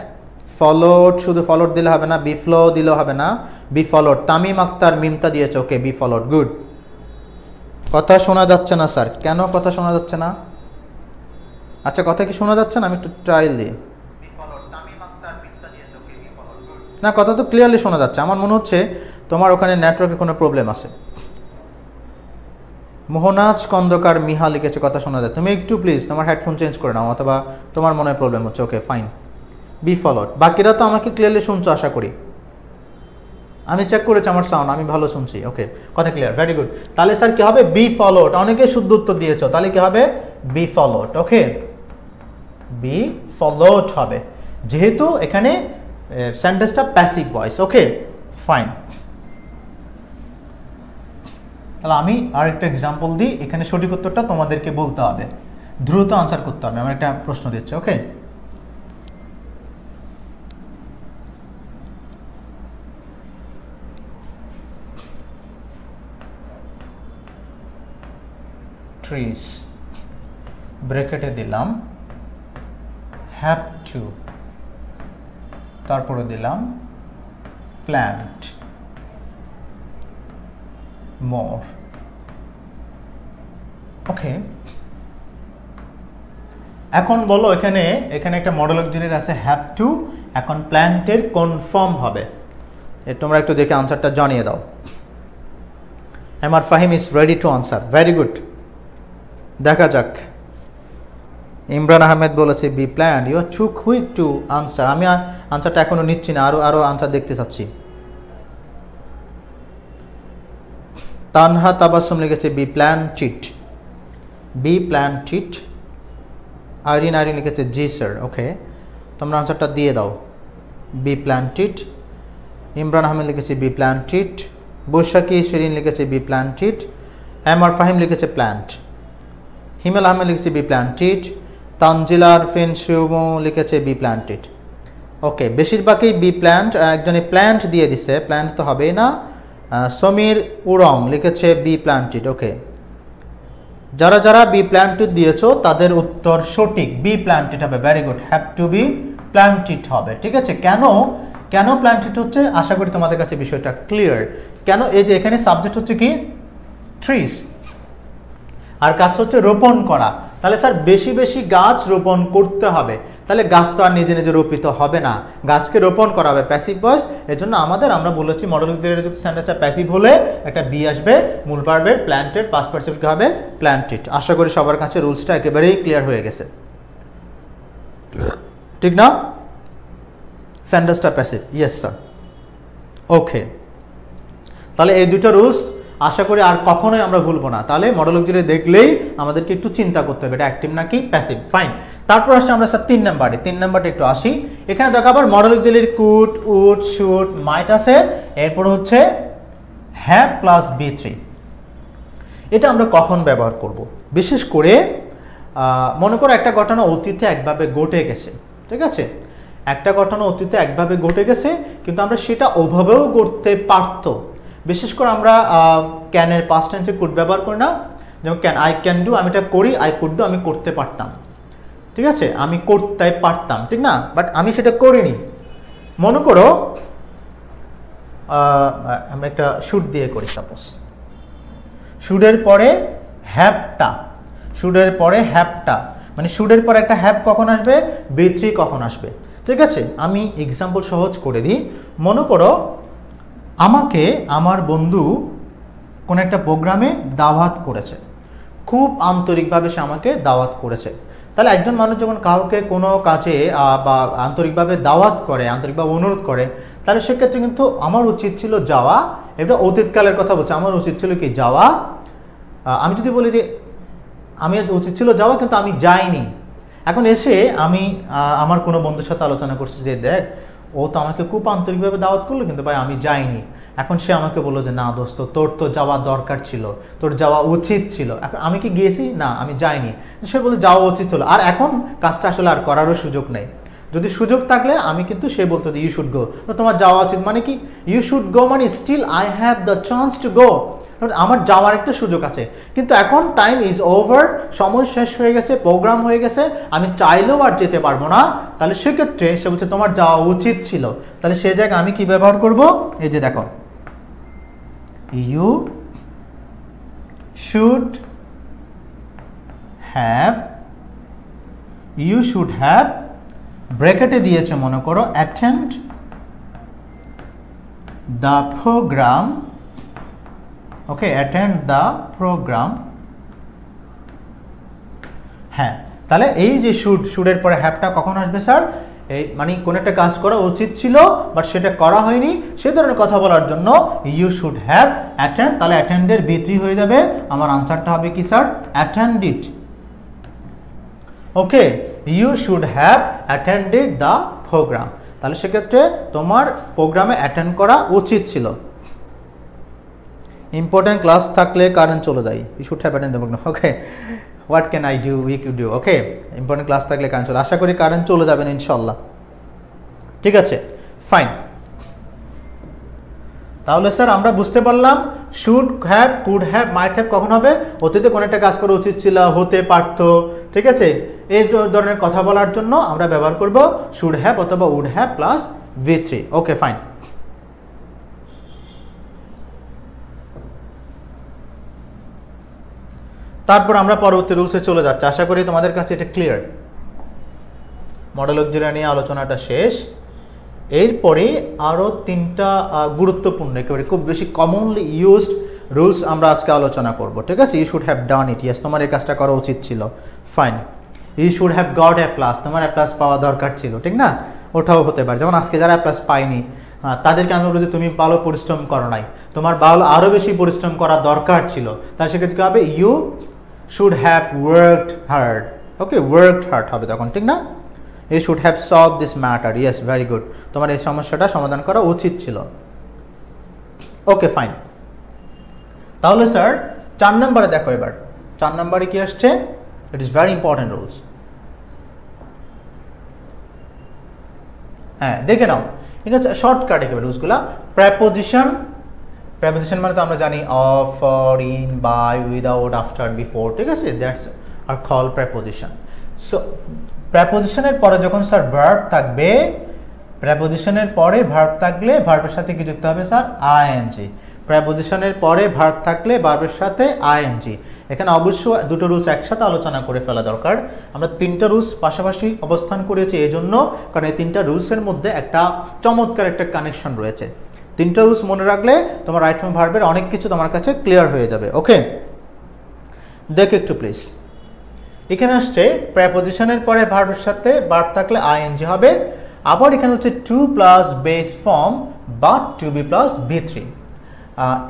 A: Followed, শুধু ফলোড দিলে হবে না, বি ফ্লো দিলেও হবে না, বি ফলোড। তামিম আক্তার মিমতা দিয়েছে, ওকে, বি ফলোড, গুড। কথা শোনা যাচ্ছে না স্যার, কেন কথা শোনা যাচ্ছে না? আচ্ছা, কথা কি শোনা যাচ্ছে না? আমি একটু ট্রায়াল দিই। না, কথা তো ক্লিয়ারলি শোনা যাচ্ছে। আমার মনে হচ্ছে তোমার ওখানে নেটওয়ার্কে কোনো প্রবলেম আছে। মোহনাজ খন্দকার মিহা লিখেছে কথা শোনা যায়। তুমি একটু প্লিজ তোমার হেডফোন চেঞ্জ করে নাও, অথবা তোমার মনে হয় প্রবলেম হচ্ছে। ওকে, ফাইন, বি ফলোড। বাকিরা তো আমাকে ক্লিয়ারলি শুনছো আশা করি। আমি চেক করেছি আমার সাউন্ড, আমি ভালো শুনছি। ওকে, কথা ক্লিয়ার, ভেরি গুড। তাহলে স্যার কি হবে? Be followed. অনেকে শুদ্ধ উত্তর দিয়েছো, তাহলে কি হবে? Be followed. Okay, be followed হবে, যেহেতু এখানে সেন্টেন্সটা প্যাসিভ ভয়েস। ওকে, ফাইন। তাহলে আমি আরেকটা এক্সাম্পল দিই, এখানে সঠিক উত্তরটা তোমাদেরকে বলতে হবে, দ্রুত আনসার করতে হবে। আমার একটা প্রশ্ন দিচ্ছি, ওকে। ট্রিজ, ব্র্যাকেটে দিলাম হ্যাভ টু, তারপরে দিলাম প্ল্যান্ট মোর। ওকে, এখন বলো এখানে একটা মডেল অক্সিলারি আছে হ্যাভ টু, এখন প্ল্যান্টের কনফার্ম হবে। তোমরা একটু দেখে আনসারটা জানিয়ে দাও। Mr Fahim is ready to answer, very good. দেখা যাক। ইমরান আহমেদ বলেছে be planned. You are too quick to answer. আমি আনসারটা এখনো নিচ্ছি না, আরো আনসার দেখতে চাচ্ছি। তানহা তাবাসসুম লিখেছে be plan cheat, be plan cheat. Irin লিখেছে জি স্যার। ওকে, তোমরা আনসারটা দিয়ে দাও। B planted. ইমরান আহমেদ লিখেছে বি প্ল্যান্টেড। বৈশাখী শিরিন লিখেছে B planted. M R Fahim লিখেছে প্ল্যান্ট। হিমেল আহমেদ লিখেছে বি প্ল্যান্টেড। তানজিলা আরফিন শিবু লিখেছে বি প্ল্যান্টেড। ওকে, বেশিরভাগই বি প্ল্যান্ট, একজনে প্ল্যান্ট দিয়ে দিছে, প্ল্যান্ট তো হবেই না। সমীর উরং লিখেছে বি প্ল্যান্টেড। ওকে, যারা যারা বি প্ল্যান্টেড দিয়েছো তাদের উত্তর সঠিক, বি প্ল্যান্টেড হবে। Very good, have to B planted হবে। ঠিক আছে, কেন কেন প্ল্যান্টেড হচ্ছে আশা করি তোমাদের কাছে বিষয়টা ক্লিয়ার। কেন, এই যে এখানে সাবজেক্ট হচ্ছে কি ট্রিজ, আর কাজ হচ্ছে রোপণ করা। তাহলে স্যার বেশি বেশি গাছ রোপণ করতে হবে, তাহলে গাছ তো আর নিজে নিজে রোপিত হবে না, গাছকে রোপণ করা হবে। প্যাসিভ ভয়েস, এর জন্য আমরা বলেছি মডেল সেন্টেন্সটা প্যাসিভ হলে একটা বি আসবে, মূল ভার্বের প্ল্যান্টেড পাস্ট পার্টিসিপল কি হবে প্ল্যান্টেড। আশা করি সবার কাছে রুলসটা একেবারেই ক্লিয়ার হয়ে গেছে, ঠিক না? সেন্টেন্সটা প্যাসিভ, ইয়েস স্যার। ওকে, তাহলে এই দুটো রুলস আশা করি আর কখনোই আমরা ভুলবো না। তাহলে মডেল অক্সিলারি দেখলেই আমাদেরকে একটু চিন্তা করতে হবে এটা অ্যাক্টিভ নাকি প্যাসিভ। ফাইন, তারপর আসছে আমরা স্যার 3 নাম্বারে। 3 নাম্বারটা একটু আসি। এখানে দেখো আবার modal auxiliary could, would, should, might আছে, এরপর হচ্ছে হ্যাভ প্লাস B3। এটা আমরা কখন ব্যবহার করব? বিশেষ করে মনে করো একটা ঘটনা অতীতে একভাবে ঘটে গেছে, ঠিক আছে? একটা ঘটনা অতীতে একভাবে ঘটে গেছে, কিন্তু আমরা সেটা ওভাবেও করতে পারতো। বিশেষ করে আমরা ক্যানের পাস্ট টেন্সে কুড ব্যবহার করি না, যেমন ক্যান, আই ক্যান ডু, আমি এটা করি, আই কুড ডু, আমি করতে পারতাম, ঠিক আছে? আমি করতে পারতাম, ঠিক না? বাট আমি সেটা করিনি। মনে করো আমরা একটা শুড দিয়ে করি, সাপোজ শুডের পরে হ্যাভটা, শুডের পরে হ্যাভটা, মানে শুডের পরে একটা হ্যাভ কখন আসবে, B3 কখন আসবে, ঠিক আছে? আমি এক্সাম্পল সহজ করে দিই। মনে করো আমাকে আমার বন্ধু কোনো একটা প্রোগ্রামে দাওয়াত করেছে, খুব আন্তরিকভাবে সে আমাকে দাওয়াত করেছে। তাহলে একজন মানুষ যখন কাউকে কোনো কাজে বা আন্তরিকভাবে দাওয়াত করে, আন্তরিকভাবে অনুরোধ করে, তাহলে সেক্ষেত্রে কিন্তু আমার উচিত ছিল যাওয়া। এটা অতীতকালের কথা বলছে, আমার উচিত ছিল কি যাওয়া। আমি যদি বলি যে আমি উচিত ছিল যাওয়া কিন্তু আমি যাইনি, এখন এসে আমি আমার কোনো বন্ধুর সাথে আলোচনা করছি যে দেখ ও তো আমাকে খুব আন্তরিকভাবে দাওয়াত করলো কিন্তু ভাই আমি যাইনি। এখন সে আমাকে বললো যে না দোস্ত, তোর তো যাওয়া দরকার ছিল, তোর যাওয়া উচিত ছিল। এখন আমি কি গিয়েছি? না, আমি যাইনি। সে বলে যাওয়া উচিত হলো, আর এখন কাজটা আসলে আর করারও সুযোগ নেই। যদি সুযোগ থাকলে আমি কিন্তু সে বলতো যে ইউ শুড গো, তো তোমার যাওয়া উচিত মানে কি ইউ শুড গো, মানে still I have the chance to go, আমার যাওয়ার একটা সুযোগ আছে। কিন্তু এখন টাইম ইজ ওভার, সময় শেষ হয়ে গেছে, প্রোগ্রাম হয়ে গেছে, আমি চাইলেও আর যেতে পারবো না। তাহলে সেক্ষেত্রে সে বলছে তোমার যাওয়া উচিত ছিল, তাহলে সে জায়গায় আমি কি ব্যবহার করব? এই যে দেখো, you should have, you should have ব্র্যাকেটে দিয়েছে মনে করো attend the program. Okay, attend the program. হ্যাঁ, তাহলে এই যে শুড, শুডের পরে হ্যাভটা কখন আসবে স্যার? এই মানে কোনো একটা কাজ করা উচিত ছিল বাট সেটা করা হয়নি, সে ধরনের কথা বলার জন্য ইউ শুড হ্যাভ অ্যাটেন্ড, তাহলে অ্যাটেন্ডের B3 হয়ে যাবে। আমার আনসারটা হবে কি sir? Attended. Okay, you should have attended the program, তাহলে সেক্ষেত্রে তোমার প্রোগ্রামে অ্যাটেন্ড করা উচিত ছিল। ইম্পর্টেন্ট ক্লাস থাকলে কারেন্ট চলে যায়, you should have attend the program. Okay, what can I do, we can do. Okay, important class থাকলে কারেন্ট চলে, আশা করি কারেন্ট চলে যাবেন ইনশাল্লাহ, ঠিক আছে? ফাইন, তাহলে স্যার আমরা বুঝতে পারলাম should have, could have, might have কখন হবে? অতীতে কোনো একটা কাজ করা উচিত ছিল, হতে পারতো, ঠিক আছে? এই ধরনের কথা বলার জন্য আমরা ব্যবহার করব শুড হ্যাভ অথবা would have plus V3। Okay, fine. তারপর আমরা পরবর্তী রুলসে চলে যাচ্ছি। আশা করি তোমাদের কাছে এটা ক্লিয়ার। মডেল অক্সিলারি নিয়ে আলোচনাটা শেষ। এরপরে আরও 3টা গুরুত্বপূর্ণ, একেবারে খুব বেশি কমনলি ইউজড রুলস আমরা আজকে আলোচনা করব, ঠিক আছে? You should have done it, yes তোমার এই কাজটা করা উচিত ছিল, fine. You should have got A plus, তোমার এ প্লাস পাওয়া দরকার ছিল, ঠিক না? ওটাও হতে পারে। যেমন আজকে যারা এ প্লাস পায়নি তাদেরকে আমি বলবো যে তুমি ভালো পরিশ্রম করো নাই, তোমার ভালো আরও বেশি পরিশ্রম করা দরকার ছিল। তার সেক্ষেত্রে হবে you should have worked hard. Okay, worked hard হবে তখন, ঠিক না? You should have solve this matter. Yes, very good, তোমার এই সমস্যাটা সমাধান করা উচিত ছিল। ওকে ফাইন। তাহলে স্যার 4 নম্বরে দেখো, এবার 4 নম্বরে কি আসছে, it is very important rules. হ্যাঁ দেখে নাও, ঠিক আছে, শর্টকাট একেবারে রুলসগুলা। প্রেপোজিশন, প্রেপোজিশন মানে তো আমরা জানি of, for, in, by, without, after, before, ঠিক আছে, that's are call preposition. So প্রেপোজিশনের পরে যখন স্যার ভার্ব থাকবে, প্রেপোজিশনের পরে ভার্ব থাকলে ভার্বের সাথে কি যুক্ত হবে স্যার, আইএনজি। প্রেপোজিশনের পরে ভার্ব থাকলে ভার্বের সাথে আইএনজি। এখানে অবশ্যই দুটো রুলস একসাথে আলোচনা করে ফেলা দরকার। আমরা 3টা রুলস পাশাপাশি অবস্থান করেছি এই জন্য, কারণ এই 3টা রুলসের মধ্যে একটা চমৎকার একটা কানেকশন রয়েছে। 3টা রুলস মনে রাখলে তোমার রাইট ফর্ম ভার্বের অনেক কিছু তোমার কাছে ক্লিয়ার হয়ে যাবে। ওকে, দেখো একটু প্লিজ, এখানে আসছে প্রেপোজিশনের পরে ভার্বের সাথে ভার্ব থাকলে আইএনজি হবে। আবার এখানে হচ্ছে টু প্লাস বেস ফর্ম বা টু বি প্লাস V3।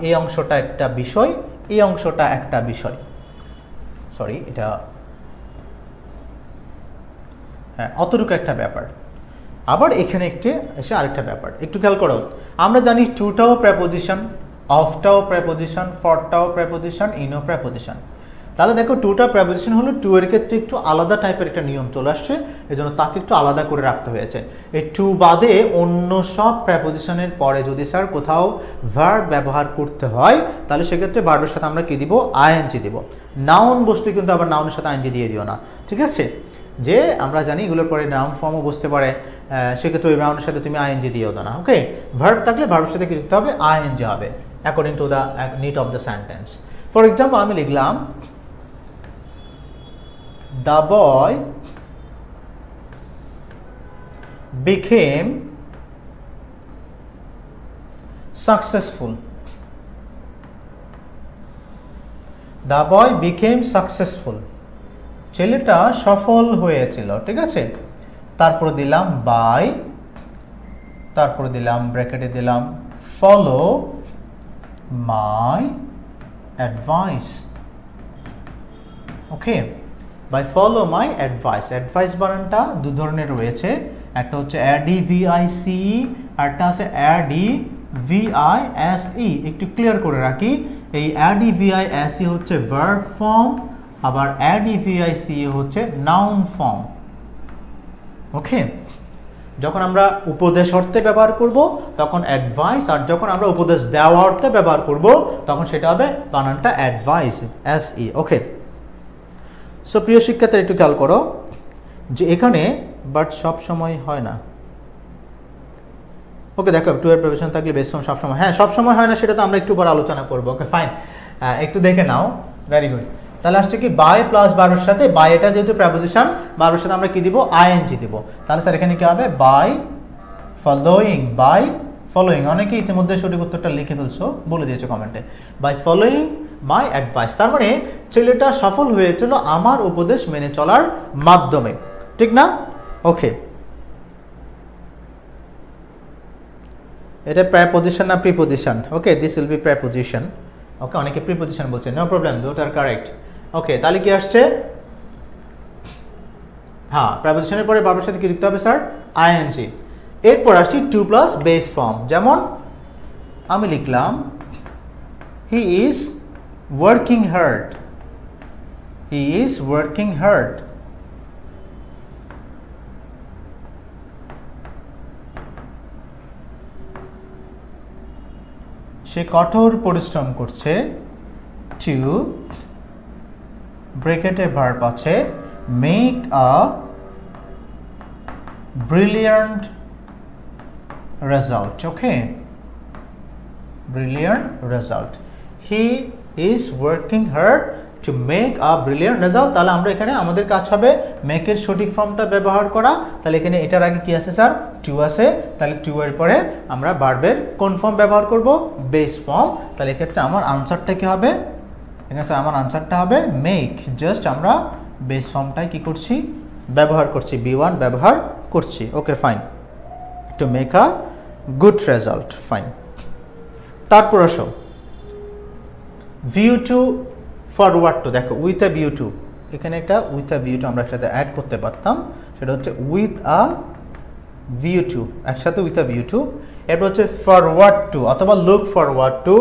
A: এই অংশটা একটা বিষয়, এই অংশটা একটা বিষয়, সরি এটা হ্যাঁ অতটুকু একটা ব্যাপার। আবার এখানে একটি এসে আরেকটা ব্যাপার, একটু খেয়াল করো। আমরা জানি টুটাও প্রেপোজিশন, অফটাও প্রেপোজিশন, ফরটাও প্রেপোজিশন, ইনও প্রেপোজিশন। তাহলে দেখো টুটা প্রেপোজিশন হলো টু এর ক্ষেত্রে একটু আলাদা টাইপের একটা নিয়ম চলে আসছে, এজন্য তাকে একটু আলাদা করে রাখতে হয়েছে। এই টু বাদে অন্য সব প্রেপোজিশনের পরে যদি স্যার কোথাও ভার্ব ব্যবহার করতে হয়, তাহলে সেক্ষেত্রে ভার্বের সাথে আমরা কি দিব, আইএনজি দিব। নাউন বসলে কিন্তু আবার নাউনের সাথে আইএনজি দিয়ে দিও না, ঠিক আছে। যে আমরা জানি এগুলোর পরে নাউন ফর্মও বসতে পারে, সেক্ষেত্রে ওই নাউনের সাথে তুমি আইএনজি দিও না। ওকে, ভার্ব থাকলে ভার্বের সাথে কি যুক্ত হবে, আইএনজি হবে according to the need of the sentence. For example আমি লিখলাম the boy became successful. The boy became successful. ছেলেটা সফল হয়েছিল, ঠিক আছে। তারপর দিলাম বাই, তারপর দিলাম ব্র্যাকেটে দিলাম follow my advice. Okay, by follow my advice. Advice বানানটা দু ধরনের রয়েছে, একটা হচ্ছে ADVICE, আরটা আছে ADVISE। একটু ক্লিয়ার করে রাখি, এই ADVISE হচ্ছে ভার্ব ফর্ম, আবার ADVICE হচ্ছে নাউন ফর্ম। ওকে, যখন আমরা উপদেশ অর্থে ব্যবহার করব তখন অ্যাডভাইস, আর যখন আমরা উপদেশ দেওয়া অর্থে ব্যবহার করব তখন সেটা হবে বানানটা অ্যাডভাইস, SE। ওকে, সো প্রিয় শিক্ষার্থীরা একটু খেয়াল করো যে এখানে বাট সব সময় হয় না। ওকে দেখো, টু এর প্রেপোজিশন থাকলে বেস ফর্ম সব সময়, হ্যাঁ সব সময় হয় না, সেটা তো আমরা একটু পরে আলোচনা করব। ওকে ফাইন, একটু দেখে নাও, ভেরি গুড। তাহলে আসছে কি বাই প্লাস ভার্বের সাথে, বাই এটা যেহেতু প্রেপোজিশন, ভার্বের সাথে আমরা কি দিব, আইএনজি দিব। তাহলে স্যার এখানে কি হবে, বাই ফলোইং, বাই ফলোইং। অনেকে ইতিমধ্যে সঠিক উত্তরটা লিখে ফেলছো, বলে দিয়েছো কমেন্টে, বাই ফলোইং মাই অ্যাডভাইস। তার মানে ছেলেটা সফল হয়েছিল আমার উপদেশ মেনে চলার মাধ্যমে, ঠিক না? ওকে, এটা প্রেপোজিশন না preposition? Okay, this will be preposition. Okay, অনেকে প্রিপোজিশন বলছে, নো প্রবলেম, দুটো আর কারেক্ট। ওকে, তাহলে কি আসছে, হ্যাঁ প্রেপোজিশনের পরে ভার্বের সাথে কি যুক্ত হবে স্যার, আইএনজি। এরপর আসছি টু প্লাস বেস ফর্ম। যেমন আমি লিখলাম he is working hard, he is working hard. সে কঠোর পরিশ্রম করছে, টু ব্র্যাকেটে ভার্ব আছে make a brilliant result. Okay, brilliant result, he is working hard to make a brilliant result. তাহলে আমরা এখানে আমাদের কাজ হবে মেকের সঠিক ফর্মটা ব্যবহার করা। তাহলে এখানে এটার আগে কি আছে স্যার, টু আছে, তাহলে টু এর পরে আমরা ভার্বের কোন ফর্ম ব্যবহার করব, বেস ফর্ম। তাহলে এক্ষেত্রে আমার আনসারটা কি হবে, এখানে স্যার আমার আনসারটা হবে মেক। জাস্ট আমরা বেস ফর্মটাই কি করছি, ব্যবহার করছি, B1 ব্যবহার করছি। Okay fine, two make a good result, fine. তারপর আসো ভিউ টু ফরওয়ার্ড টু। দেখো উইথ আ ভিউ টু, এখানে একটা উইথ আ ভিউ টু আমরা একসাথে অ্যাড করতে পারতাম, সেটা হচ্ছে উইথ আ ভিউ টু, একসাথে উইথ আ ভিউ টু। এরপর হচ্ছে ফরওয়ার্ড টু অথবা look forward to,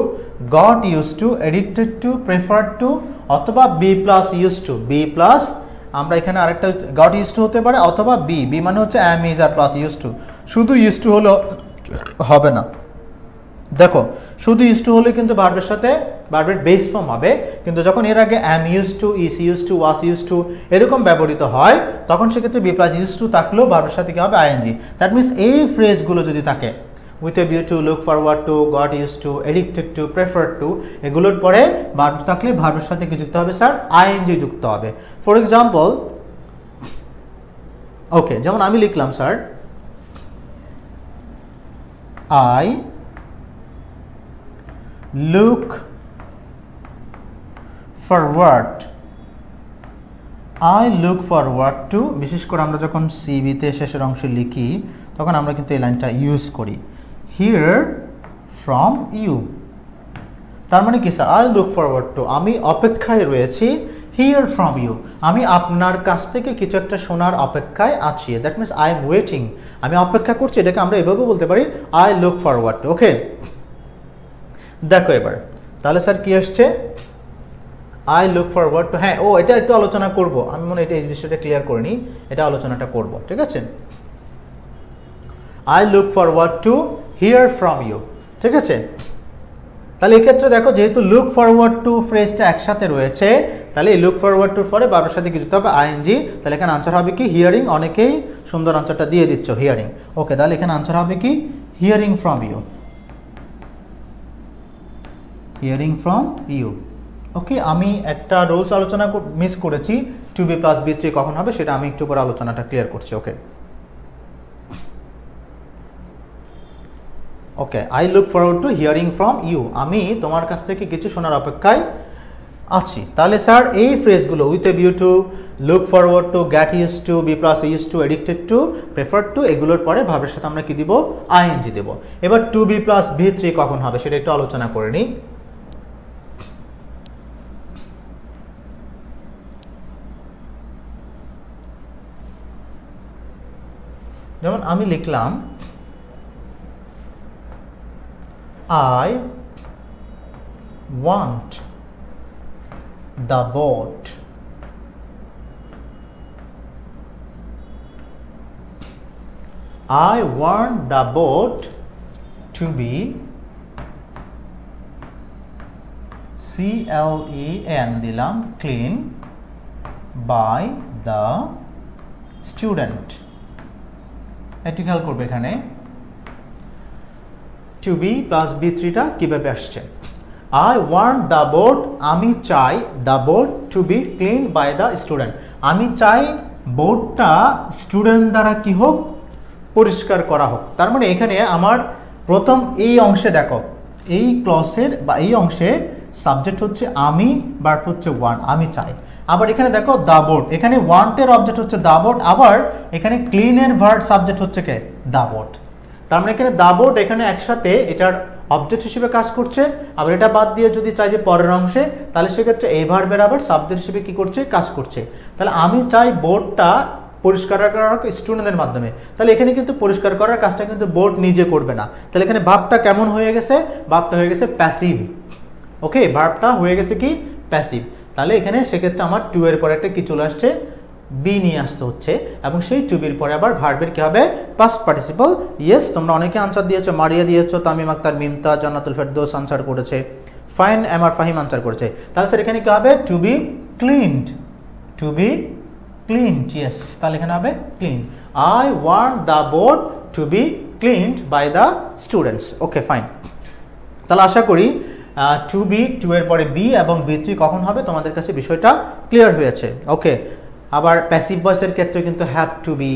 A: got use to, addicted to, preferred to অথবা be plus used to. Be plus আমরা এখানে আরেকটা গট ইউজ টু হতে পারে অথবা বি। বি মানে হচ্ছে am, is are plus used to. শুধু ইউজ টু হলো হবে না, দেখো শুধু ইউজ টু হলে কিন্তু ভার্বের সাথে ভার্বের বেস ফর্ম হবে, কিন্তু যখন এর আগে am used to, is used to, was used to এরকম ব্যবহৃত হয় তখন সেক্ষেত্রে বি প্লাস ইউজ টু থাকলেও ভার্বের সাথে কি হবে? আইএনজি। দ্যাট মিনস এই ফ্রেজগুলো যদি থাকে with a view to, look forward to, got use to, addicted to, preferred to, এগুলোর পরে ভার্ব থাকলে ভার্বের সাথে কি যুক্ত হবে স্যার? আইএনজি যুক্ত হবে। ফর এক্সাম্পল, ওকে, যেমন আমি লিখলাম sir I look forward, I look forward two, বিশেষ করে আমরা যখন সিভিতে শেষের অংশে লিখি তখন আমরা কিন্তু এই লাইনটা ইউজ করি, হিয়ার ফ্রম ইউ। তার মানে কি sir? I look forward two, আমি অপেক্ষায় রয়েছি, হিয়ার ফ্রম ইউ, আমি আপনার কাছ থেকে কিছু একটা শোনার অপেক্ষায় আছি। That means I am waiting, আমি অপেক্ষা করছি, এটাকে আমরা এভাবে বলতে পারি আই লুক ফরওয়ার্ড টু। ওকে, দেখো এবার তাহলে স্যার কি আসছে? আই লুক ফরওয়ার্ড টু, হ্যাঁ ও এটা একটু আলোচনা করব, আমি মনে হয় এটা এই বিষয়টা ক্লিয়ার করে নিই, এটা আলোচনাটা করব, ঠিক আছে? I look forward to hear from you, ঠিক আছে? তাহলে এক্ষেত্রে দেখো যেহেতু লুক ফরওয়ার্ড টু ফ্রেজটা একসাথে রয়েছে, তাহলে এই লুক ফরওয়ার্ড টুর পরে ভার্বের সাথে কি যুক্ত হবে? আইএনজি। তাহলে এখানে আনসার হবে কি? হিয়ারিং। অনেকেই সুন্দর আনসারটা দিয়ে দিচ্ছ, হিয়ারিং। ওকে, তাহলে এখানে আনসার হবে কি? Hearing from you, hearing from you. Okay, আমি একটা রুলস আলোচনা মিস করেছি, to be plus V three কখন হবে সেটা আমি একটু পরে আলোচনাটা ক্লিয়ার করছি। Okay okay, I look forward to hearing from you, আমি তোমার কাছ থেকে কিছু শোনার অপেক্ষায় আছি। তাহলে স্যার এই ফ্রেজগুলো with a view to, look forward to, get used to, be plus used to, addicted to, preferred to, এগুলোর পরে ভার্বের সাথে আমরা কি দিব? আইএনজি দেব। এবার to be plus V three কখন হবে সেটা একটু আলোচনা করে নিই। যেমন আমি লিখলাম I want the boat I want the boat to be clean দিলাম clean by the student। একটু খেয়াল করবে এখানে টু বি প্লাস বি থ্রিটা কীভাবে আসছে? আই ওয়ান্ট দ্য বোট, আমি চাই the boat to be clean by the student, আমি চাই বোর্ডটা স্টুডেন্ট দ্বারা কি হোক? পরিষ্কার করা হোক। তার মানে এখানে আমার প্রথম এই অংশে দেখো, এই ক্লসের বা এই অংশের সাবজেক্ট হচ্ছে আমি, ভার্ব হচ্ছে ওয়ান্ট, আমি চাই। আবার এখানে দেখো দ্য বোট, এখানে ওয়ান্টের অবজেক্ট হচ্ছে দ্য বোট, আবার এখানে ক্লিনের ভার্ব সাবজেক্ট হচ্ছে কে? The boat. তার মানে এখানে দ্য বোট এখানে একসাথে এটার অবজেক্ট হিসেবে কাজ করছে, আবার এটা বাদ দিয়ে যদি চাই যে পরের অংশে, তাহলে সেক্ষেত্রে এই ভার্বের আবার সাবজেক্ট হিসেবে কি করছে? কাজ করছে। তাহলে আমি চাই বোর্ডটা পরিষ্কার করা হোক স্টুডেন্টের মাধ্যমে, তাহলে এখানে কিন্তু পরিষ্কার করার কাজটা কিন্তু বোর্ড নিজে করবে না। তাহলে এখানে ভার্বটা কেমন হয়ে গেছে? ভার্বটা হয়ে গেছে প্যাসিভ। ওকে, ভার্বটা হয়ে গেছে কি? প্যাসিভ। তাহলে এখানে সেক্ষেত্রে আমার টু এর পরে একটা কি চলে আসছে? বি নিয়ে আসতে হচ্ছে, এবং সেই টু বির পরে আবার ভার্বের কি হবে? Past participle. ইয়েস, তোমরা অনেকে আনসার দিয়েছো, মারিয়া দিয়েছো, তামিম আক্তার, মিমতা, জান্নাতুল ফেরদৌস আনসার করেছে, ফাইন এমআর ফাহিম আনসার করেছে। তাহলে স্যার এখানে কি হবে? To be cleaned, to be cleaned. Yes, তাহলে এখানে হবে clean. I want the board to be cleaned by the students. Okay fine, তাহলে আশা করি টু বি, টু এর পরে বি এবং বি থ্রি কখন হবে তোমাদের কাছে বিষয়টা ক্লিয়ার হয়েছে। ওকে, আবার প্যাসিভ ভয়েসের ক্ষেত্রে কিন্তু have to be,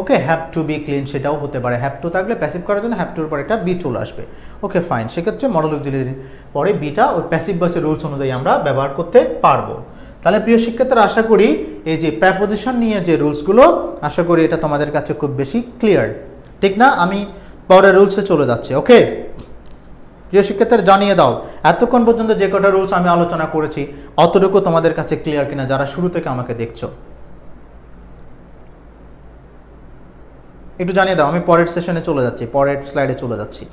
A: okay, have to be clean সেটাও হতে পারে। হ্যাভ টু থাকলে প্যাসিভ করার জন্য হ্যাভ টুর পরে একটা বি চলে আসবে। ওকে ফাইন, সেক্ষেত্রে মডেল অক্সিলারির পরে বিটা ওই প্যাসিভ ভয়েসের রুলস অনুযায়ী আমরা ব্যবহার করতে পারবো। তাহলে প্রিয় শিক্ষার্থীরা, আশা করি এই যে প্রেপোজিশন নিয়ে যে রুলসগুলো, আশা করি এটা তোমাদের কাছে খুব বেশি ক্লিয়ার, ঠিক না? আমি পরের রুলসে চলে যাচ্ছি। ওকে প্রিয় শিক্ষার্থীরা, জানিয়ে দাও এতক্ষণ পর্যন্ত যে কটা রুলস আমি আলোচনা করেছি অতটুকু তোমাদের কাছে ক্লিয়ার কিনা, যারা শুরু থেকে আমাকে দেখছো। একটু জানিয়ে দাও, আমি পরের সেশনে চলে যাচ্ছি, পরের স্লাইডে চলে যাচ্ছি।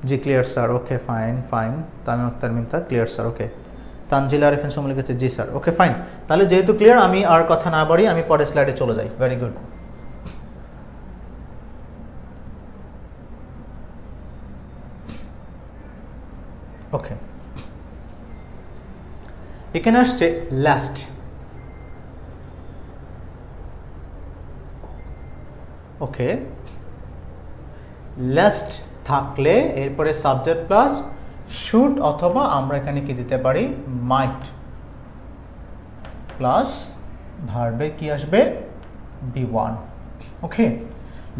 A: জি clear sir, okay fine fine. Tamim Akter Mimta clear sir, okay. Tanzila Arifin Sumon লিখেছে জি স্যার, ওকে ফাইন। তাহলে যেহেতু ক্লিয়ার, আমি আর কথা না বাড়ি আমি পরের স্লাইডে চলে যাই। Very good. ওকে, এখানে আসছে লাস্ট। ওকে, লাস্ট থাকলে এরপরে সাবজেক্ট প্লাস শুড, অথবা আমরা এখানে কি দিতে পারি মাইট প্লাস ভার্বের কি আসবে বি1। ওকে,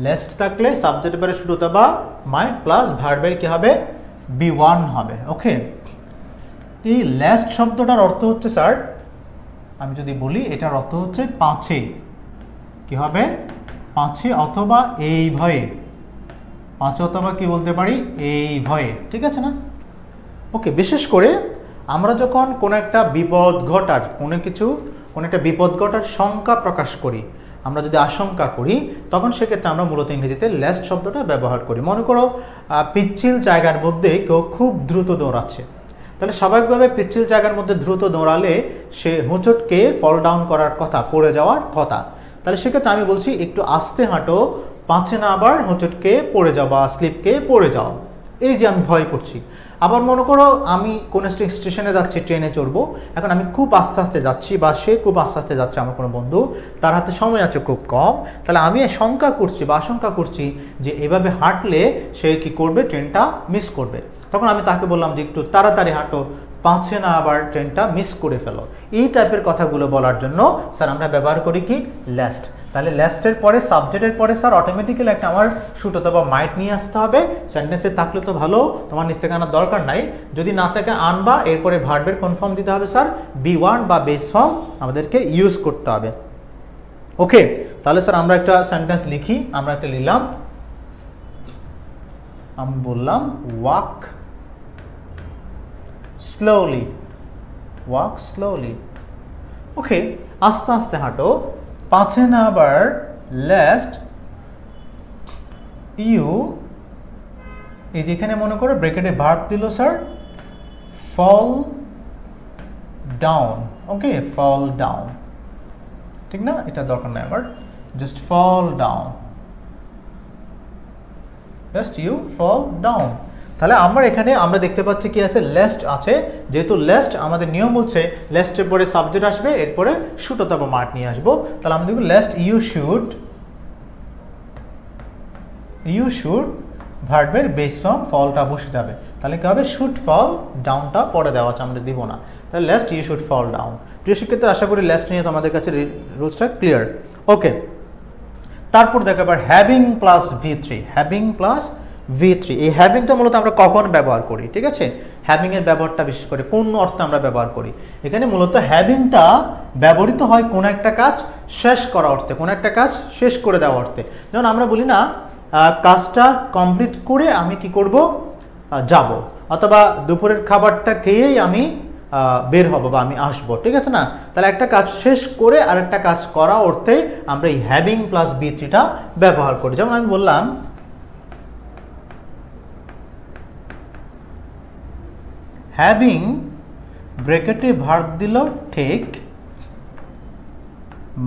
A: লাস্ট থাকলে সাবজেক্ট পরে শুড অথবা মাইট প্লাস ভার্বের কি হবে বি1 হবে। ওকে, এই লাস্ট শব্দটার অর্থ হচ্ছে স্যার, আমি যদি বলি এটার অর্থ হচ্ছে পাঁচে, কি হবে পাঁচে অথবা এই ভয়ে, পাঁচে অথবা কি বলতে পারি এই ভয়ে, ঠিক আছে না? ওকে, বিশেষ করে আমরা যখন কোনো একটা বিপদ ঘটার কোনো একটা বিপদ ঘটার শঙ্কা প্রকাশ করি, আমরা যদি আশঙ্কা করি, তখন সেক্ষেত্রে আমরা মূলত ইংরেজিতে লাস্ট শব্দটা ব্যবহার করি। মনে করো পিচ্ছিল জায়গার মধ্যে কেউ খুব দ্রুত দৌড়াচ্ছে, তাহলে স্বাভাবিকভাবে পিচ্ছিল জায়গার মধ্যে দ্রুত দৌড়ালে সে হোঁচটকে ফল ডাউন করার কথা, পড়ে যাওয়ার কথা। তাহলে সেক্ষেত্রে আমি বলছি একটু আস্তে হাঁটো, পাঁচে না আবার হোঁচটকে পড়ে যাওয়া, স্লিপকে পড়ে যাওয়া, এই যে আমি ভয় করছি। আবার মনে করো আমি কোনো স্টেশনে যাচ্ছি, ট্রেনে চড়বো, এখন আমি খুব আস্তে আস্তে যাচ্ছি বা সে খুব আস্তে আস্তে যাচ্ছে, আমার কোনো বন্ধু, তার হাতে সময় আছে খুব কম, তাহলে আমি শঙ্কা করছি বা আশঙ্কা করছি যে এভাবে হাঁটলে সে কি করবে, ট্রেনটা মিস করবে। তখন আমি তাকে বললাম যে একটু তাড়াতাড়ি হাঁটো, পাঁচে না আবার ট্রেনটা মিস করে ফেলো। এই টাইপের কথাগুলো বলার জন্য স্যার আমরা ব্যবহার করি কি লাস্ট। তাহলে লাস্টের পরে সাবজেক্টের পরে স্যার অটোমেটিক্যালি একটা আমার শুড অথবা মাইট নিয়ে আসতে হবে। সেন্টেন্সে থাকলে তো ভালো, তোমার নিচ থেকে আনার দরকার নাই। যদি না থাকে আনবা, এরপরে ভার্বের কনফার্ম দিতে হবে স্যার, বি1 বা বেস ফর্ম আমাদেরকে ইউজ করতে হবে। ওকে, তাহলে স্যার আমরা একটা সেন্টেন্স লিখি। আমরা একটা নিলাম, আমি বললাম ওয়াক স্লোলি, ওয়াক স্লোলি। ওকে, আস্তে আস্তে হাঁটো, পাঁচে না আবার লাস্ট ইউ, এই যেখানে মনে করো ব্রেকেটে ভার্ব দিল sir fall down. Okay, fall down, ঠিক না? এটা দরকার নাই আমার, just fall down, just you fall down. তাহলে আমরা দেখতে পাচ্ছি কি আছে, লাস্ট আছে। যেহেতু লাস্ট আমাদের নিয়ম হচ্ছে লাস্টের পরে সাবজেক্ট আসবে, এরপরে শুড অথবা মার্ট নিয়ে আসবো। তাহলে আমরা দেখব লাস্ট ইউ শুড ভার্বের বেস ফর্ম ফলটা বসে যাবে। তাহলে কি হবে, শুড ফল ডাউনটা পরে দেওয়া আছে, আমরা দিব না। তাহলে last you should fall down. প্রিয় শিক্ষার্থী, আশা করি লাস্ট নিয়ে তোমাদের কাছে রুলসটা ক্লিয়ার। ওকে, তারপর দেখো এবার having plus V3, having plus V3। এই হ্যাভিংটা মূলত আমরা কখন ব্যবহার করি, ঠিক আছে? হ্যাভিং এর ব্যবহারটা বিশেষ করে কোন অর্থে আমরা ব্যবহার করি? এখানে মূলত হ্যাভিংটা ব্যবহৃত হয় কোন একটা কাজ শেষ করা অর্থে, কোন একটা কাজ শেষ করে দেওয়া অর্থে। যেমন আমরা বলি না, কাজটা কমপ্লিট করে আমি কি করব, যাব, অথবা দুপুরের খাবারটা খেয়েই আমি বের হব বা আমি আসবো, ঠিক আছে না? তাহলে একটা কাজ শেষ করে আরেকটা কাজ করা অর্থে আমরা এই হ্যাভিং প্লাস V3টা ব্যবহার করি। যেমন আমি বললাম হ্যাভিং ব্র্যাকেটে ভার্ব দিল take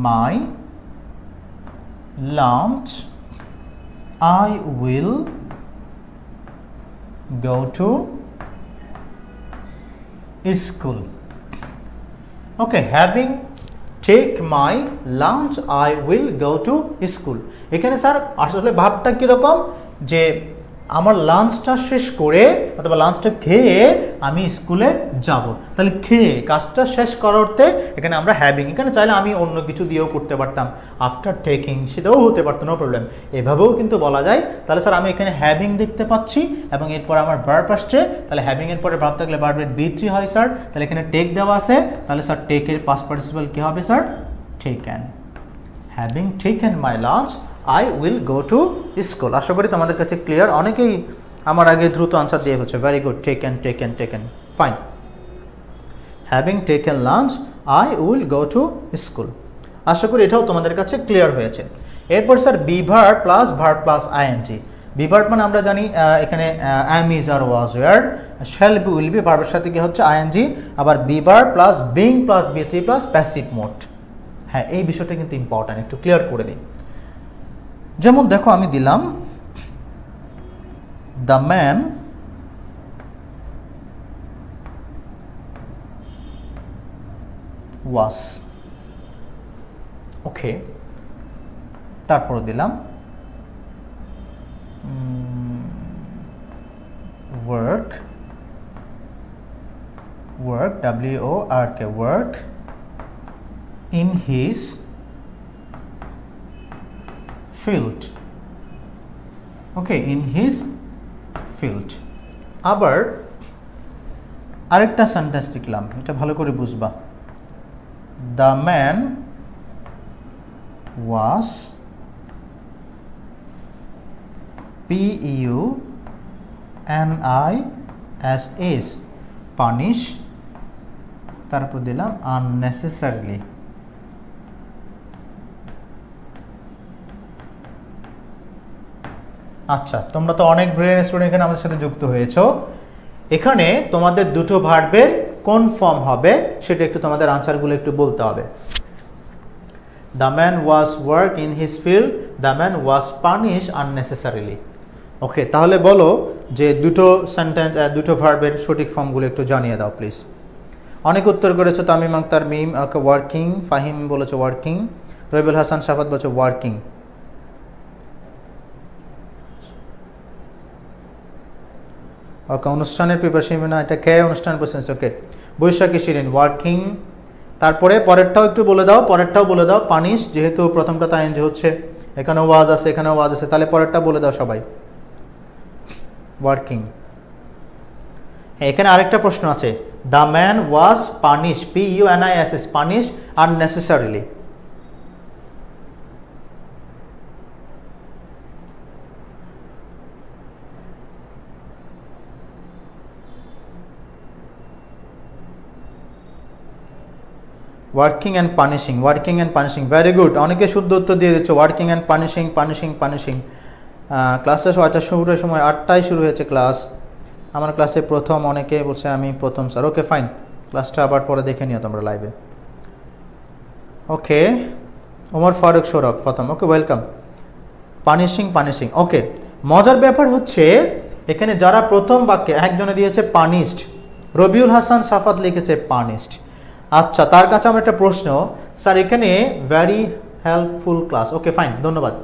A: my lunch I will go to school. Okay, having take my lunch I will go to school. এখানে স্যার আসলে ভাবটা কিরকম, যে আমার লাঞ্চটা শেষ করে অথবা লাঞ্চটা খেয়ে আমি স্কুলে যাব। তাহলে খেয়ে কাজটা শেষ করার অর্থে এখানে আমরা হ্যাভিং, এখানে চাইলে আমি অন্য কিছু দিয়েও করতে পারতাম, আফটার টেকিং, সেটাও হতে পারতো, নো প্রবলেম, এভাবেও কিন্তু বলা যায়। তাহলে স্যার আমি এখানে হ্যাভিং দেখতে পাচ্ছি এবং এরপর আমার ভার্ব আসছে। তাহলে হ্যাভিং এর পরে ভার্ব থাকলে ভার্বের V3 হয় স্যার। তাহলে এখানে টেক দেওয়া আছে, তাহলে স্যার টেকের পাস্ট পার্টিসিপল কি হবে sir, taken. Having taken my lunch I will go to school. আশা করি তোমাদের কাছে ক্লিয়ার। অনেকেই আমার আগে দ্রুত আনসার দিয়ে ফেলছে। Very good, taken taken taken, fine. Having taken lunch I will go to school. আশা করি এটাও তোমাদের কাছে ক্লিয়ার হয়েছে। এরপর sir be verb plus ING. Be verb মানে আমরা জানি এখানে am is are was were, shall be will be ভার্বের সাথে কি হচ্ছে আইএনজি, আবার be verb plus being plus V three plus passive mode. হ্যাঁ, এই বিষয়টা কিন্তু ইম্পর্ট্যান্ট, একটু ক্লিয়ার করে দিই। যেমন দেখো আমি দিলাম দ্য ম্যান ওয়াস, ওকে, তারপর দিলাম work W-O-R-K work in his field, okay, in his field। আবার আরেকটা সেন্টেন্স লিখলাম, এটা ভালো করে বুঝবা। the man was P-U-N-I-S-H punish, তারপর দিলাম unnecessarily। আচ্ছা, তোমরা তো অনেক ব্রেন স্টুডেন্ট এখানে আমাদের সাথে যুক্ত হয়েছো। এখানে তোমাদের দুটো ভার্বের কোন ফর্ম হবে সেটা একটু তোমাদের আনসারগুলো একটু বলতে হবে। The man was work in his field, the man was punished unnecessarily। ওকে, তাহলে বলো যে দুটো সেন্টেন্স দুটো ভার্বের সঠিক ফর্মগুলো একটু জানিয়ে দাও প্লিজ। অনেক উত্তর করেছো, তামিম আক্তার মিম, ওকে ওয়ার্কিং, ফাহিম বলেছো ওয়ার্কিং, রবিউল হাসান শাফাত বলেছো ওয়ার্কিং। ওকে, অনুষ্ঠানের প্রিপারেশন না, এটা কে অনুষ্ঠান বলছেন? ওকে, বৈশাখী শিরিন ওয়ার্কিং। তারপরে পরেরটাও একটু বলে দাও, পরেরটাও বলে দাও। পানিশ, যেহেতু প্রথমটা তাই এনজি হচ্ছে, এখানে ওয়াজ আছে এখানে ওয়াজ আছে, তাহলে পরেরটা বলে দাও সবাই। ওয়ার্কিং। এখানে আরেকটা প্রশ্ন আছে, the man was punish, P-U-N-I-S-H punish unnecessarily. Working and punishing, working and punishing, very good. অনেকে শুদ্ধ উত্তর দিয়ে দিচ্ছ working and punishing, punishing punishing. ক্লাসটা 8টার শুরুর সময় 8টায় শুরু হয়েছে ক্লাস। আমার ক্লাসে প্রথম, অনেকে বলছে আমি প্রথম স্যার। ওকে ফাইন, ক্লাসটা আবার পরে দেখে নিও তোমরা লাইভে। ওকে, ওমর ফারুক সৌরভ প্রথম, ওকে ওয়েলকাম। পানিশিং পানিশিং, ওকে। মজার ব্যাপার হচ্ছে এখানে যারা প্রথম বাক্যে একজনে দিয়েছে পানিশড, রবিউল হাসান সাফাত লিখেছে পানিশড। আচ্ছা, তার কাছে আমার একটা প্রশ্ন, স্যার এখানে very helpful class, okay fine, ধন্যবাদ।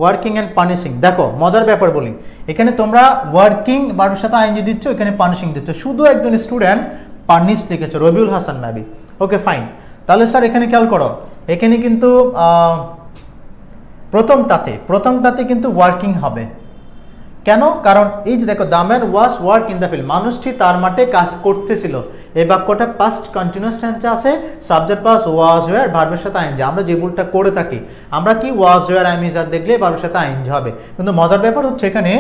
A: ওয়ার্কিং অ্যান্ড পানিশিং, দেখো মজার ব্যাপার বলি, এখানে তোমরা ওয়ার্কিং ভার্বের সাথে আইএনজি দিচ্ছ, এখানে পানিশিং দিচ্ছ, শুধু একজন স্টুডেন্ট পানিশ লিখেছে, রবিউল হাসান মেবি। ওকে ফাইন, তাহলে স্যার এখানে খেয়াল করো, এখানে কিন্তু প্রথমটাতে কিন্তু ওয়ার্কিং হবে। কেন? কারণ এই যে দেখো, the man was work in the field, মানুষটি তার মাঠে কাজ করতেছিল। এই বাক্যটা পাস্ট কন্টিনিউয়াস টেন্সে আছে, সাবজেক্ট প্লাস ওয়াজ ওয়্যার ভার্বের সাথে আইএনজি। আমরা যে ভুলটা করে থাকি, আমরা কি ওয়াজ ওয়্যার আইএনজি দেখলে ভার্বের সাথে আইএনজি হবে, কিন্তু মজার ব্যাপার হচ্ছে এখানে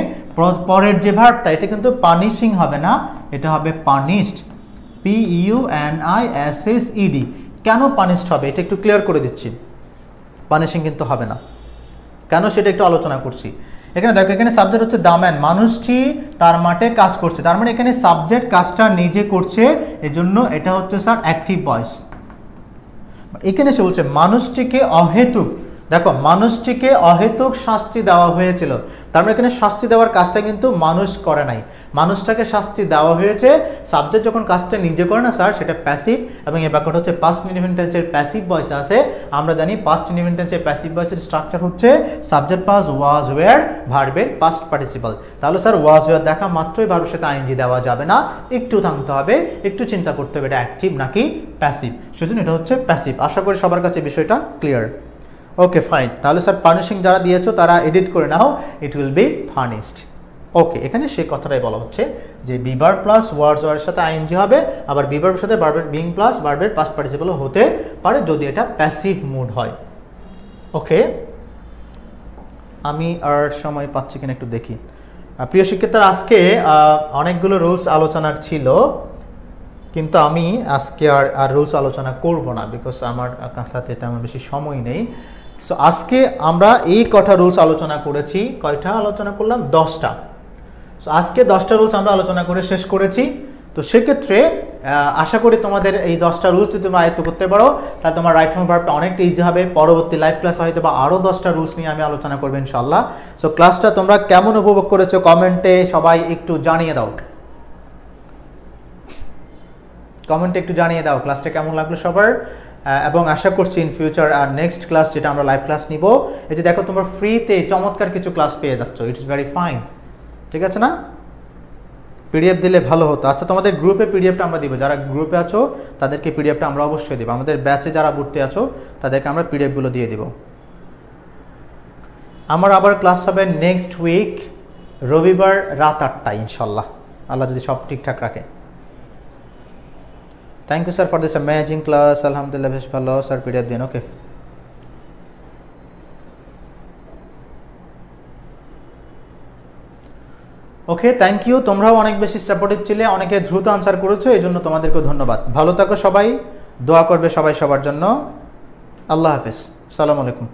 A: পরের যে ভার্বটা এটা কিন্তু পানিশিং হবে না, এটা হবে পানিশড, P-U-N-I-S-H-E-D। কেন পানিশড হবে এটা একটু ক্লিয়ার করে দিচ্ছি, পানিশিং কিন্তু হবে না। কেন সেটা একটু আলোচনা করছি। এখানে দেখো, এখানে সাবজেক্ট হচ্ছে দ্য ম্যান, মানুষটি তার মাঠে কাজ করছে, তার মানে এখানে সাবজেক্ট কাজটা নিজে করছে, এজন্য এটা হচ্ছে স্যার অ্যাক্টিভ ভয়েস। এখানে সে বলছে মানুষটিকে অহেতুক, দেখো মানুষটিকে অহেতুক শাস্তি দেওয়া হয়েছিল, তার মানে এখানে শাস্তি দেওয়ার কাজটা কিন্তু মানুষ করে নাই, মানুষটাকে শাস্তি দেওয়া হয়েছে। সাবজেক্ট যখন কাজটা নিজে করে না স্যার, সেটা প্যাসিভ, এবং এই বাক্যটা হচ্ছে পাস্ট ইনডিফিনিট টেন্সের প্যাসিভ ভয়েস আছে। আমরা জানি পাস্ট ইনডিফিনিট টেন্সের প্যাসিভ ভয়েসের স্ট্রাকচার হচ্ছে সাবজেক্ট প্লাস ওয়াজ ওয়্যার ভার্বের পাস্ট পার্টিসিপল। তাহলে স্যার ওয়াজ ওয়্যার দেখা মাত্রই ভার্বের সাথে আইএনজি দেওয়া যাবে না, একটু থামতে হবে, একটু চিন্তা করতে হবে এটা অ্যাক্টিভ নাকি প্যাসিভ, সেজন্য এটা হচ্ছে প্যাসিভ। আশা করি সবার কাছে বিষয়টা ক্লিয়ার। ওকে ফাইন, তাহলে স্যার পানিশিং যারা দিয়েছো তারা এডিট করে নাও, ইট উইল বি পানিশড। ওকে, এখানে সেই কথাটাই বলা হচ্ছে যে বি ভার্ব প্লাস ওয়ার্ডস ওয়ার্ডের সাথে আইএনজি হবে, আবার বি ভার্বের সাথে ভার্বের বিং প্লাস ভার্বের পাস্ট পার্টিসিপলও হতে পারে যদি এটা প্যাসিভ মুড হয়। ওকে, আমি আর সময় পাচ্ছি কিনা একটু দেখি। প্রিয় শিক্ষার্থীরা, আজকে অনেকগুলো রুলস আলোচনার ছিল। কিন্তু আমি আজকে আর রুলস আলোচনা করব না, বিকজ আমার হাতে তেমন বেশি সময় নেই। সো আজকে আমরা এই কটা রুলস আলোচনা করেছি। কয়টা আলোচনা করলাম? 10টা। সো আজকে 10টা রুলস আমরা আলোচনা করে শেষ করেছি। তো সেক্ষেত্রে আশা করি তোমাদের এই 10টা রুলস যদি তোমরা আয়ত্ত করতে পারো তাহলে তোমার রাইট ফর্ম ভার্বটা অনেকটা ইজি হবে। পরবর্তী লাইভ ক্লাস হয়তো বা আরও 10টা রুলস নিয়ে আমি আলোচনা করবো ইনশাল্লাহ। সো ক্লাসটা তোমরা কেমন উপভোগ করেছো কমেন্টে সবাই একটু জানিয়ে দাও, কমেন্টে একটু জানিয়ে দাও ক্লাসটা কেমন লাগলো সবার। এবং আশা করছি ইন ফিউচার আর নেক্সট ক্লাস যেটা আমরা লাইভ ক্লাস নিব, এই যে দেখো তোমরা ফ্রিতে চমৎকার কিছু ক্লাস পেয়ে যাচ্ছ, ইটস ভেরি ফাইন। ঠিক আছে না? পিডিএফ দিলে ভালো হতো। আচ্ছা, তোমাদের গ্রুপে পিডিএফটা আমরা দিব, যারা গ্রুপে আছো তাদেরকে পিডিএফটা আমরা অবশ্যই দেবো। আমাদের ব্যাচে যারা ভর্তি আছো তাদেরকে আমরা পিডিএফগুলো দিয়ে দিব। আমার আবার ক্লাস হবে নেক্সট উইক রবিবার রাত 8টায় ইনশাল্লাহ, আল্লাহ যদি সব ঠিকঠাক রাখে। Thank you sir for this amazing class. আলহামদুলিল্লাহ, বেশ ভালো স্যার, পিডিএফ দিন। Okay, okay, thank you. তোমরাও অনেক বেশি সাপোর্টিভ ছিলে, অনেকে দ্রুত আনসার করেছো, এই জন্য তোমাদেরকেও ধন্যবাদ। ভালো থাকো সবাই, দোয়া করবে সবাই সবার জন্য। আল্লাহ হাফিজ, আসসালামু আলাইকুম।